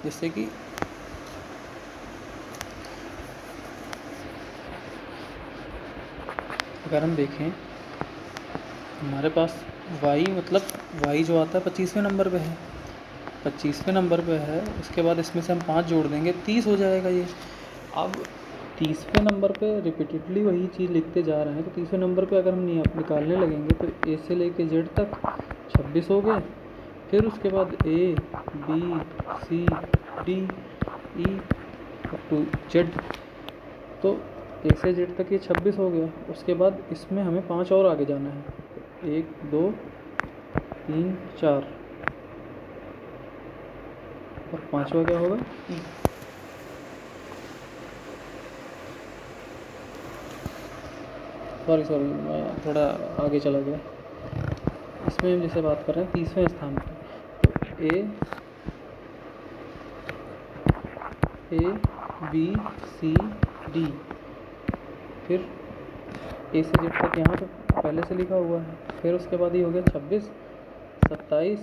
जैसे कि अगर हम देखें हमारे पास y मतलब y जो आता है 25वें नंबर पे है, 25वें नंबर पे है। उसके बाद इसमें से हम 5 जोड़ देंगे, 30 हो जाएगा ये। अब 30वें नंबर पे रिपीटेडली वही चीज़ लिखते जा रहे हैं, तो 30वें नंबर पे अगर हम निकालने लगेंगे तो ए से लेके जेड तक 26 हो गए। फिर उसके बाद A B C D E to Z, तो ए से जेड तक ये 26 हो गया। उसके बाद इसमें हमें 5 और आगे जाना है, 1 2 3 4, और 5वां क्या होगा ई। सॉरी मैं थोड़ा आगे चला गया। इसमें हम जैसे बात कर रहे हैं 30वें स्थान पर, तो ए बी सी डी, फिर ए से जेड तक यहाँ पे पहले से लिखा हुआ है। फिर उसके बाद ये हो गया 26 27,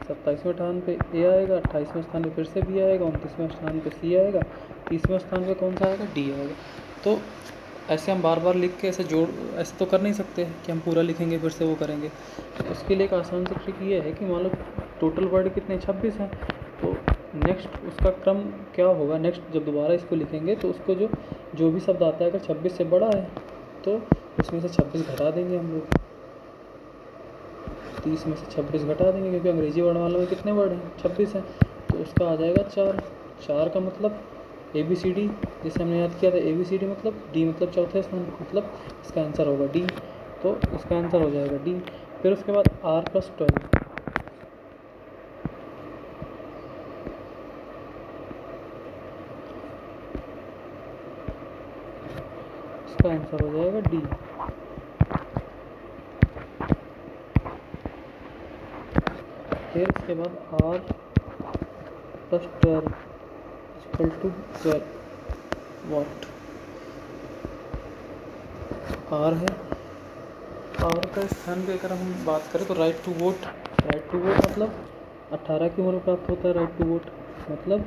27वें स्थान पे ए आएगा, 28वें स्थान पे फिर से बी आएगा, 29वें स्थान पे सी आएगा, 30वें स्थान पे कौन सा आएगा, डी आएगा। तो ऐसे हम बार बार लिख के ऐसे ऐसे तो कर नहीं सकते कि हम पूरा लिखेंगे फिर से वो करेंगे। तो उसके लिए एक आसान सी ट्रिक ये है कि मान लो टोटल वर्ड कितने 26 हैं, तो नेक्स्ट उसका क्रम क्या होगा, नेक्स्ट जब दोबारा इसको लिखेंगे तो उसको जो भी शब्द आता है अगर 26 से बड़ा है तो उसमें से 26 घटा देंगे हम लोग, 30 में से 26 घटा देंगे, क्योंकि अंग्रेजी वर्णमाला में कितने वर्ड हैं 26 हैं। तो उसका आ जाएगा 4। 4 का मतलब ABCD, जैसे हमने याद किया था ABCD मतलब D मतलब चौथे स्थान, मतलब इसका आंसर होगा D। तो इसका आंसर हो जाएगा D। फिर उसके बाद R+12, इसका आंसर हो जाएगा D। फिर उसके बाद R+12 = 12 वाट। R है, R का स्थान पे अगर हम बात करें तो राइट टू वोट मतलब 18 की उम्र प्राप्त होता है। राइट टू वोट मतलब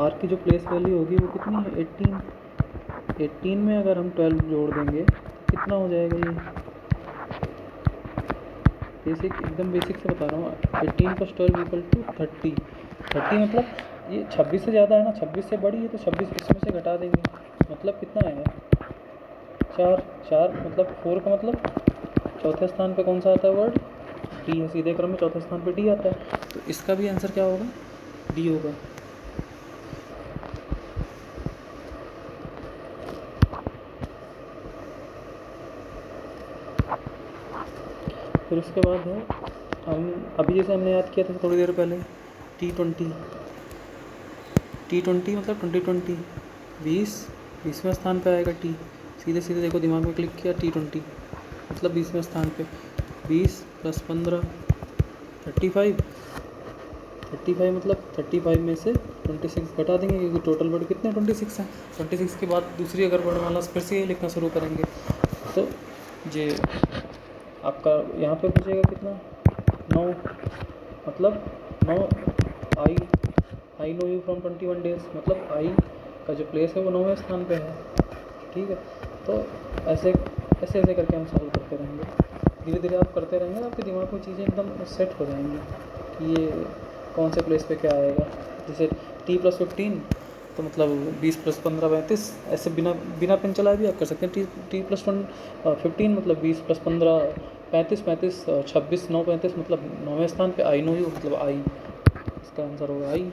R की जो प्लेस वैल्यू होगी वो कितनी है 18। 18 में अगर हम 12 जोड़ देंगे तो कितना हो जाएगा, ये बेसिक एकदम बेसिक से बता रहा हूँ। 18 + 12 = 30। 30 मतलब ये 26 से ज़्यादा है ना, 26 से बड़ी है तो 26 इसमें से घटा देंगे, मतलब कितना आएगा 4। 4 मतलब 4 का मतलब चौथे स्थान पे कौन सा आता है वर्ड, डी है। सीधे क्रम में चौथे स्थान पे डी आता है, तो इसका भी आंसर क्या होगा, डी होगा। फिर उसके बाद है हम अभी जैसे हमने याद किया था थोड़ी देर पहले T20 मतलब 2020, 20वें स्थान पे आएगा T। सीधे सीधे देखो दिमाग में क्लिक किया, T20 मतलब 20वें स्थान पे। 20 + 15 35, 35 मतलब 35 में से 26 घटा देंगे, क्योंकि टोटल वर्ड कितने 26 हैं। 26 के बाद दूसरी अगर वर्णमाला फिर से ये लिखना शुरू करेंगे तो ये आपका यहाँ पे पूछेगा कितना 9, मतलब 9 I know you from 21 days, मतलब आई का जो प्लेस है वो 9वें स्थान पे है। ठीक है, तो ऐसे करके हम सॉल्व करते रहेंगे, धीरे धीरे आप करते रहेंगे, आपके दिमाग में चीज़ें एकदम सेट हो जाएंगी कि ये कौन से प्लेस पे क्या आएगा। जैसे T+15 तो मतलब 20 + 15 35, ऐसे बिना पेन चलाए भी आप कर सकते हैं। T+15 मतलब 20 + 15 35, 26 9 35 मतलब 9वें स्थान पे आई नो यू मतलब आई, इसका आंसर होगा आई।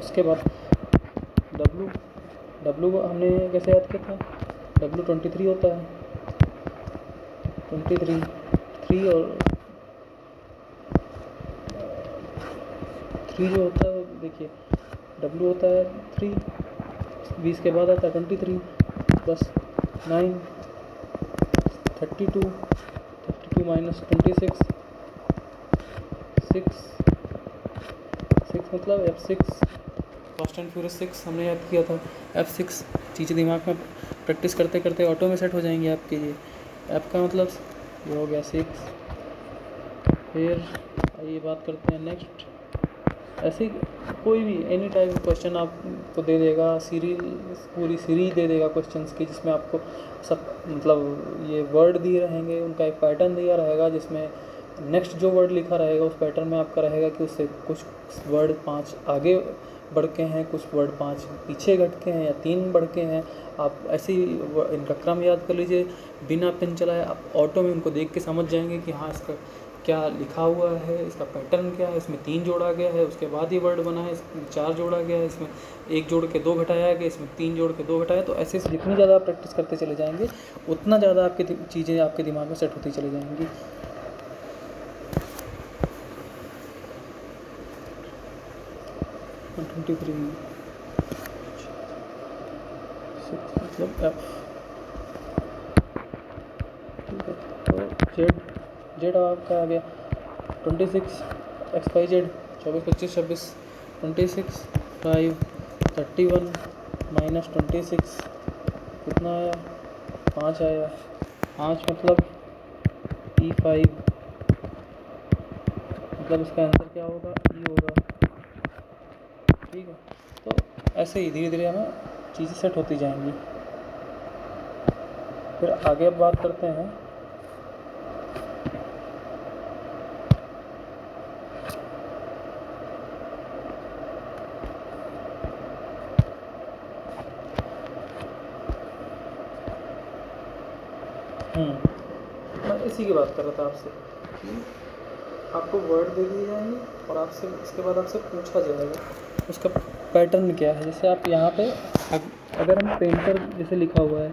उसके बाद W हमने कैसे याद किया था, W 23 होता है, 23 3 और 3 जो होता है देखिए W होता है 3, 20 के बाद आता है 23 + 9 32 - 26 6 मतलब F6, फास्ट एंड फ्यूरियस 6 हमने याद किया था। F6 चीज़ें दिमाग में प्रैक्टिस करते करते ऑटो में सेट हो जाएंगी आपके लिए। F का मतलब ये हो गया 6। फिर आइए बात करते हैं नेक्स्ट। ऐसे ही कोई भी एनी टाइप क्वेश्चन आपको दे देगा, सीरीज पूरी सीरीज दे देगा क्वेश्चंस की, जिसमें आपको सब मतलब ये वर्ड दिए रहेंगे, उनका एक पैटर्न दिया रहेगा, जिसमें नेक्स्ट जो वर्ड लिखा रहेगा उस पैटर्न में आपका रहेगा कि उससे कुछ वर्ड 5 आगे बढ़ के हैं, कुछ वर्ड 5 पीछे घट के हैं या 3 बढ़ के हैं। आप ऐसे ही इनका क्रम याद कर लीजिए, बिना पेन चलाए आप ऑटो में उनको देख के समझ जाएंगे कि हाँ इसका क्या लिखा हुआ है, इसका पैटर्न क्या है, इसमें 3 जोड़ा गया है, उसके बाद ये वर्ड बना है, इसमें 4 जोड़ा गया है, इसमें 1 जोड़ के 2 घटाया गया, इसमें 3 जोड़ के 2 घटाया। तो ऐसे जितनी ज़्यादा आप प्रैक्टिस करते चले जाएंगे उतना ज़्यादा आपकी चीज़ें आपके दिमाग में सेट होती चली जाएंगी। मतलब एफ, ठीक है। तो जेड आपका आ गया 26 XYZ 24 25 26 26 5 31 माइनस 26 कितना आया 5 आया। 5 मतलब E5 मतलब इसका आंसर क्या होगा E होगा। ठीक है, तो ऐसे ही धीरे धीरे हमें चीज़ें सेट होती जाएंगी। फिर आगे अब बात करते हैं मैं इसी की बात कर रहा था आपसे कि आपको वर्ड दे दिए जाएंगे और आपसे इसके बाद आपसे पूछा जाएगा उसका पैटर्न क्या है। जैसे आप यहाँ पे अगर हम पेंटर जैसे लिखा हुआ है,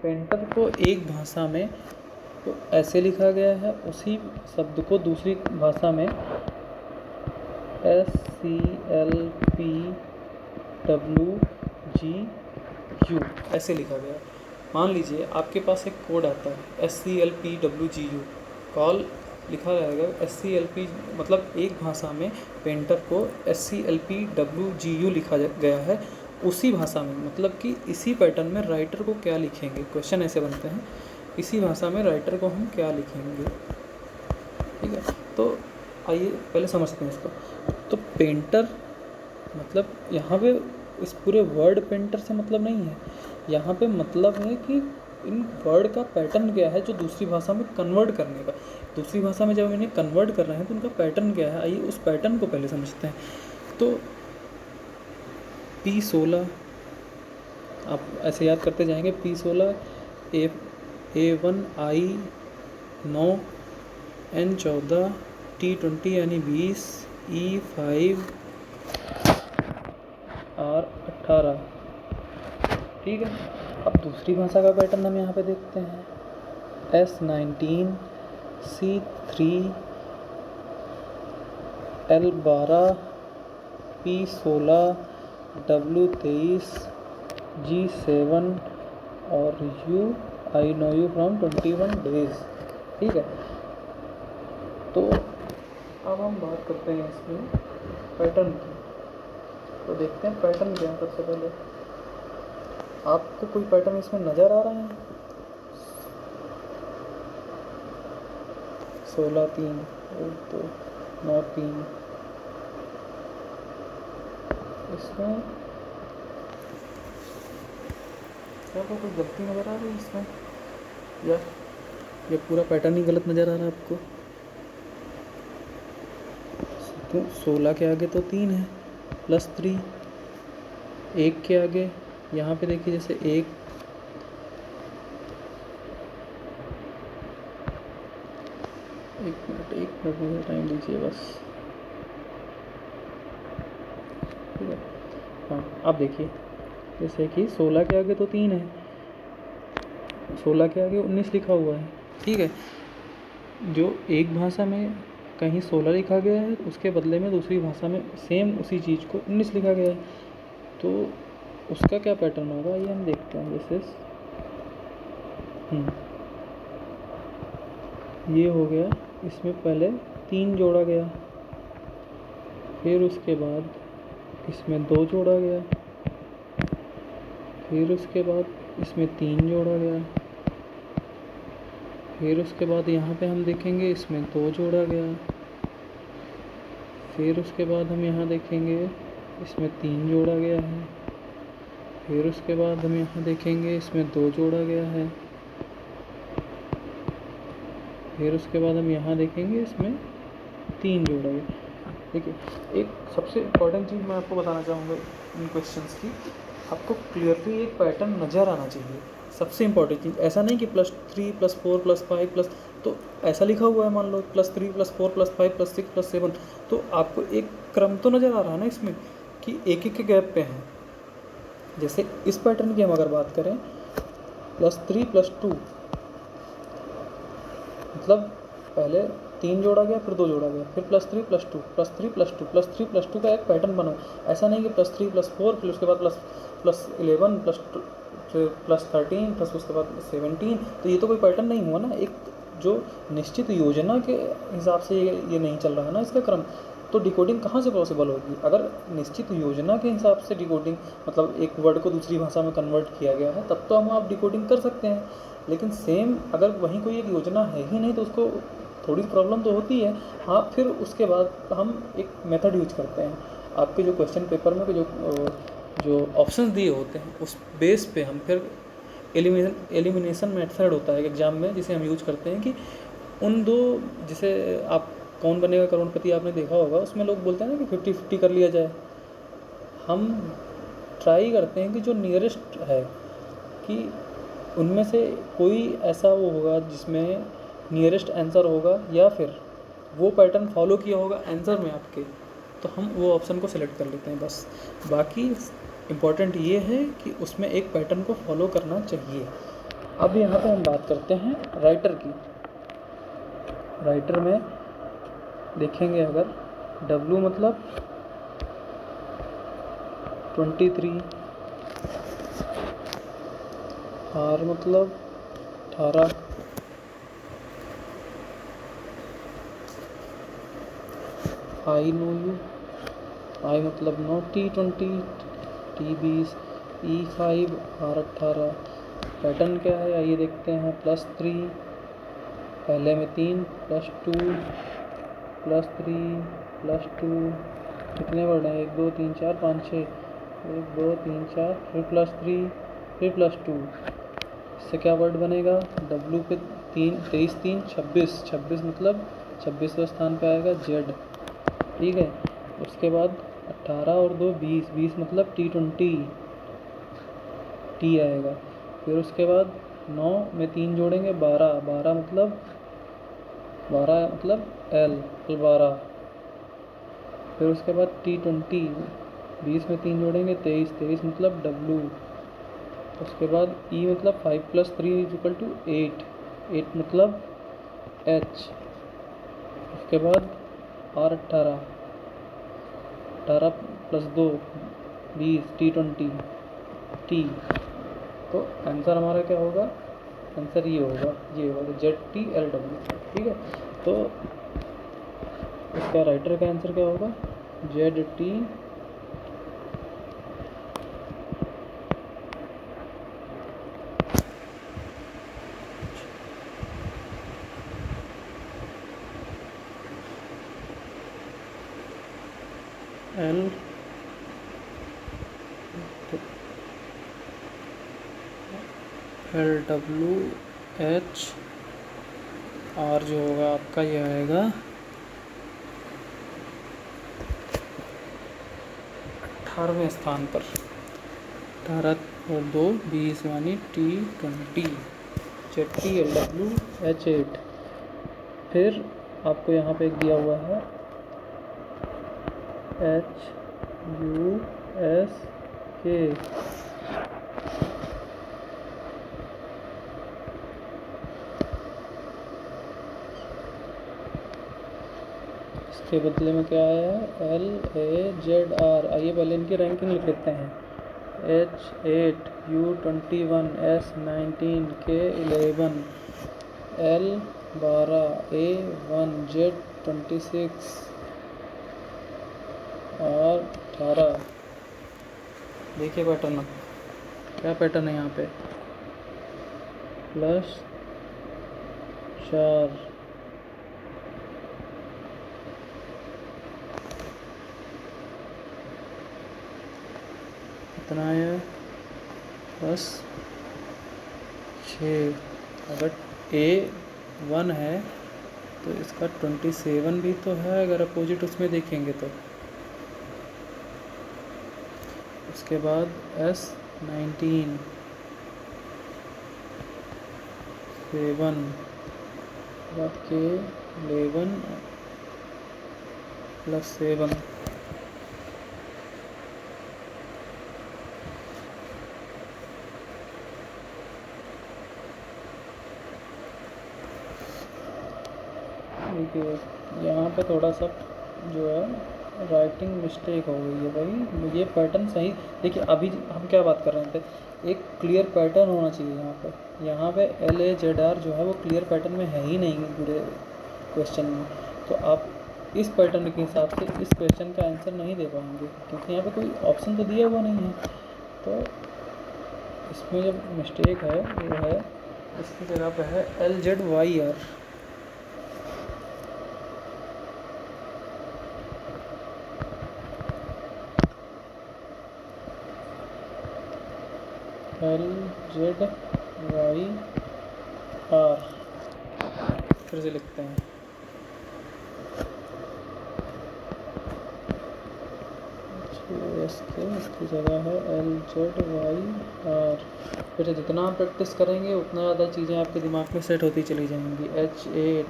पेंटर को एक भाषा में तो ऐसे लिखा गया है, उसी शब्द को दूसरी भाषा में SCLPWGU ऐसे लिखा गया। मान लीजिए आपके पास एक कोड आता है SCLPWGU, कॉल लिखा रहेगा SCLP, मतलब एक भाषा में पेंटर को SCLPWGU लिखा गया है उसी भाषा में, मतलब कि इसी पैटर्न में राइटर को क्या लिखेंगे। क्वेश्चन ऐसे बनते हैं, इसी भाषा में राइटर को हम क्या लिखेंगे। ठीक है, तो आइए पहले समझते हैं इसको। तो पेंटर मतलब यहाँ पे इस पूरे वर्ड पेंटर से मतलब नहीं है, यहाँ पे मतलब है कि इन वर्ड का पैटर्न क्या है जो दूसरी भाषा में कन्वर्ट करने का। दूसरी भाषा में जब इन्हें कन्वर्ट कर रहे हैं तो उनका पैटर्न क्या है, आइए उस पैटर्न को पहले समझते हैं। तो P16 आप ऐसे याद करते जाएंगे, P16 A1 I9 N14 T20 यानी 20 E5 R18। ठीक है, अब दूसरी भाषा का पैटर्न हम यहाँ पे देखते हैं S19 C3 L12 P16 W23 G7 और I know you from 21 days। ठीक है, तो अब हम बात करते हैं इसमें पैटर्न की। तो देखते हैं पैटर्न क्या है। सबसे पहले आपको कोई पैटर्न इसमें नज़र आ रहा है? 16 3 1 2 9 3 इसमें क्या कोई गलती नज़र आ रही है इसमें, या ये पूरा पैटर्न ही गलत नज़र आ रहा है आपको? तो 16 के आगे तो 3 है +3, 1 के आगे यहाँ पे देखिए जैसे 1 मिनट मुझे टाइम दीजिए बस। ठीक है, हाँ अब देखिए जैसे कि 16 के आगे तो 3 है, 16 के आगे 19 लिखा हुआ है। ठीक है, जो एक भाषा में कहीं 16 लिखा गया है उसके बदले में दूसरी भाषा में सेम उसी चीज़ को 19 लिखा गया है, तो उसका क्या पैटर्न होगा ये हम देखते हैं। जैसे ये हो गया, इसमें पहले 3 जोड़ा गया, फिर उसके बाद इसमें 2 जोड़ा गया, फिर उसके बाद इसमें 3 जोड़ा गया, फिर उसके बाद यहाँ पे हम देखेंगे इसमें 2 जोड़ा गया, फिर उसके बाद हम यहाँ देखेंगे इसमें 3 जोड़ा गया है, फिर उसके बाद हम यहाँ देखेंगे इसमें 2 जोड़ा गया है, फिर उसके बाद हम यहाँ देखेंगे इसमें 3 जोड़ा गया। देखिए, एक सबसे इम्पॉर्टेंट चीज़ मैं आपको बताना चाहूँगा इन क्वेश्चंस की, आपको क्लियरली एक पैटर्न नज़र आना चाहिए। सबसे इम्पॉर्टेंट चीज़, ऐसा नहीं कि +3 +4 +5 प्लस, तो ऐसा लिखा हुआ है मान लो +3 +4 +5 +6 +7, तो आपको एक क्रम तो नज़र आ रहा है ना इसमें कि एक एक के गैप पे हैं। जैसे इस पैटर्न की हम अगर बात करें, +3 +2 मतलब पहले 3 जोड़ा गया, फिर 2 जोड़ा गया, फिर +3 +2 +3 +2 +3 +2 का एक पैटर्न बना। ऐसा नहीं कि +3 +4 फिर उसके बाद +11 +13 प्लस उसके बाद 17, तो ये तो कोई पैटर्न नहीं हुआ ना। एक जो निश्चित योजना के हिसाब से ये नहीं चल रहा है ना इसका क्रम, तो डिकोडिंग कहाँ से पॉसिबल होगी? अगर निश्चित योजना के हिसाब से डिकोडिंग, मतलब एक वर्ड को दूसरी भाषा में कन्वर्ट किया गया है, तब तो हम आप डिकोडिंग कर सकते हैं। लेकिन सेम अगर वहीं कोई एक योजना है ही नहीं, तो उसको थोड़ी प्रॉब्लम तो होती है। हाँ, फिर उसके बाद हम एक मेथड यूज करते हैं। आपके जो क्वेश्चन पेपर में जो ऑप्शंस दिए होते हैं, उस बेस पे हम फिर एलिमिनेशन मेथड होता है एग्ज़ाम में, जिसे हम यूज करते हैं कि उन दो, जैसे आप कौन बनेगा करोड़पति आपने देखा होगा, उसमें लोग बोलते हैं ना कि 50-50 कर लिया जाए। हम ट्राई करते हैं कि जो नियरेस्ट है, कि उनमें से कोई ऐसा वो होगा जिसमें नियरेस्ट आंसर होगा, या फिर वो पैटर्न फॉलो किया होगा आंसर में आपके, तो हम वो ऑप्शन को सिलेक्ट कर लेते हैं बस। बाकी इम्पॉर्टेंट ये है कि उसमें एक पैटर्न को फॉलो करना चाहिए। अब यहाँ पे हम बात करते हैं राइटर की। राइटर में देखेंगे अगर W मतलब 23, R मतलब 18, I नो यू, I मतलब 9, T20, T20, E5, R18। Pattern क्या है आइए देखते हैं। +3 पहले में 3 +2 +3 +2, कितने वर्ड हैं? 1 2 3 4 5 6, 1 2 3 4, फिर +3 फिर +2। इससे क्या वर्ड बनेगा? W पे 3 23 3 26, 26 मतलब 26वें स्थान पे आएगा Z, ठीक है। उसके बाद 18 और 2 20, 20 मतलब T20 T आएगा। फिर उसके बाद 9 में 3 जोड़ेंगे 12, 12 मतलब L 12। फिर उसके बाद T20, 20 में 3 जोड़ेंगे 23, 23 मतलब W। उसके बाद E मतलब 5 + 3 = 8, 8 मतलब H। उसके बाद R18, 18 + 2 20, T20 T। तो आंसर हमारा क्या होगा? आंसर ये होगा ZTLW, ठीक है। तो इसका राइटर का आंसर क्या होगा? ZT LW H R जो होगा आपका ये आएगा 18वें स्थान पर। 18 और 2 20 यानी T20 ZTLW H8। फिर आपको यहाँ पे एक दिया हुआ है HUSK। इसके बदले में क्या आया है? LAZR। आइए पहले इनकी रैंकिंग लिख लेते हैं। H8 U21 S19 K11 L12 A1 Z26 R18। देखिए पैटर्न, क्या पैटर्न है यहाँ पे, +4 कितना है, +6। अगर A1 है तो इसका 27 भी तो है अगर अपोजिट उसमें देखेंगे तो। उसके बाद S19 7 बाद K11 +7। देखिए यहाँ पे थोड़ा सा जो है राइटिंग मिस्टेक हो गई है भाई, ये पैटर्न सही। देखिए अभी हम क्या बात कर रहे थे, एक क्लियर पैटर्न होना चाहिए यहाँ पे LAZR जो है वो क्लियर पैटर्न में है ही नहीं पूरे क्वेश्चन में। तो आप इस पैटर्न के हिसाब से इस क्वेश्चन का आंसर नहीं दे पाएंगे, क्योंकि यहाँ पे कोई ऑप्शन तो दिया हुआ नहीं है। तो इसमें जो मिस्टेक है वो है, इसकी जगह पे है LZYR। LZYR फिर से लिखते हैं, इसकी जगह है LZYR। फिर जितना आप प्रैक्टिस करेंगे उतना ज़्यादा चीज़ें आपके दिमाग में सेट होती चली जाएंगी। H8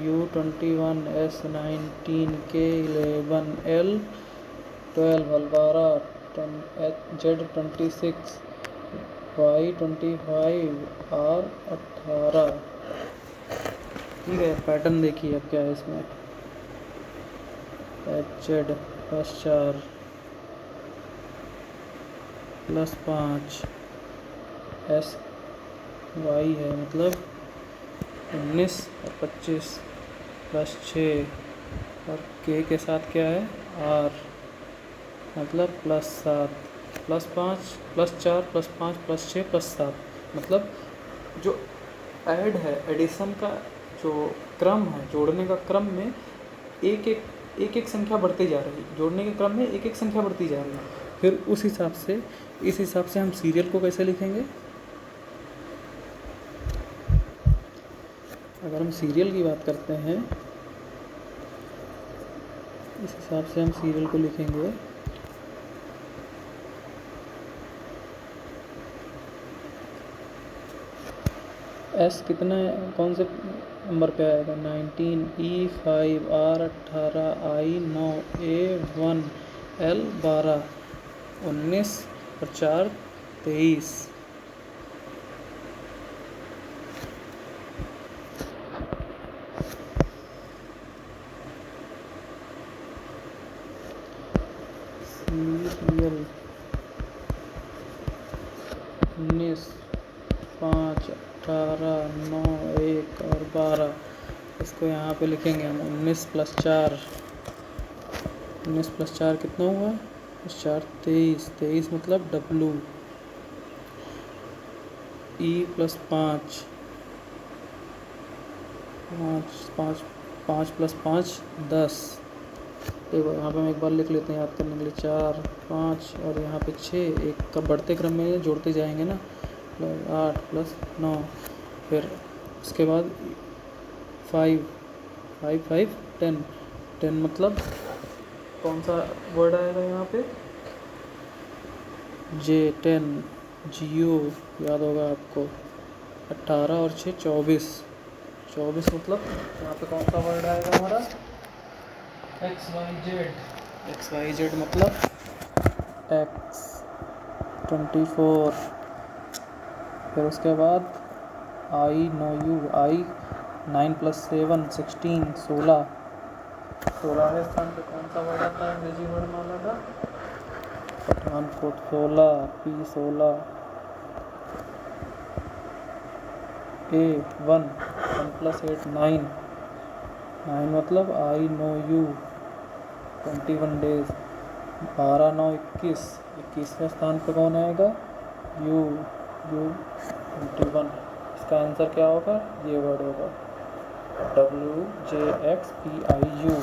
U21 S19 K11 L12 Z26 Y25 R18। ठीक है, पैटर्न देखिए अब क्या है इसमें, HZ +4 +5 SY है मतलब 19 और 25 +6 और K के साथ क्या है R मतलब +7 +5 +4 +5 +6 +7। मतलब जो ऐड है, एडिशन का जो क्रम है, जोड़ने का क्रम में एक संख्या बढ़ती जा रही है, जोड़ने के क्रम में एक संख्या बढ़ती जा रही है। फिर इस हिसाब से हम सीरियल को कैसे लिखेंगे। अगर हम सीरियल की बात करते हैं, इस हिसाब से हम सीरियल को लिखेंगे। S कितना कौन से नंबर पे आएगा, 19 E5 R18 I9 A1 L12 19 और 4 23। सीरियल 19 5 18 9 1 और 12। इसको यहाँ पे लिखेंगे हम 19 + 4 कितना हुआ, 4 23 23 मतलब W E + 5 5 5 + 5 10। देखो यहाँ पे हम एक बार लिख लेते हैं याद करने के लिए, 4 5 और यहाँ पे 6, एक का बढ़ते क्रम में जोड़ते जाएंगे ना, 8 + 9। फिर उसके बाद 5 5 5 10 10 मतलब कौन सा वर्ड आएगा यहाँ पे, J10 जियो याद होगा आपको। 18 और 6 24 24 मतलब यहाँ पे कौन सा वर्ड आएगा हमारा, XYZ मतलब X 24। फिर उसके बाद I know you I 9 + 7 16 16 के स्थान पे कौन सा वर्ड आता है अंग्रेजी वर्ड माना था, पठानकोट 16, P16, A1, 1 + 8 9, 9 मतलब आई नो यू, 21 डेज, 12 9 21, 21वें स्थान पर कौन आएगा, यू, यू 21। इसका आंसर क्या होगा, ये वर्ड होगा WJXPIU।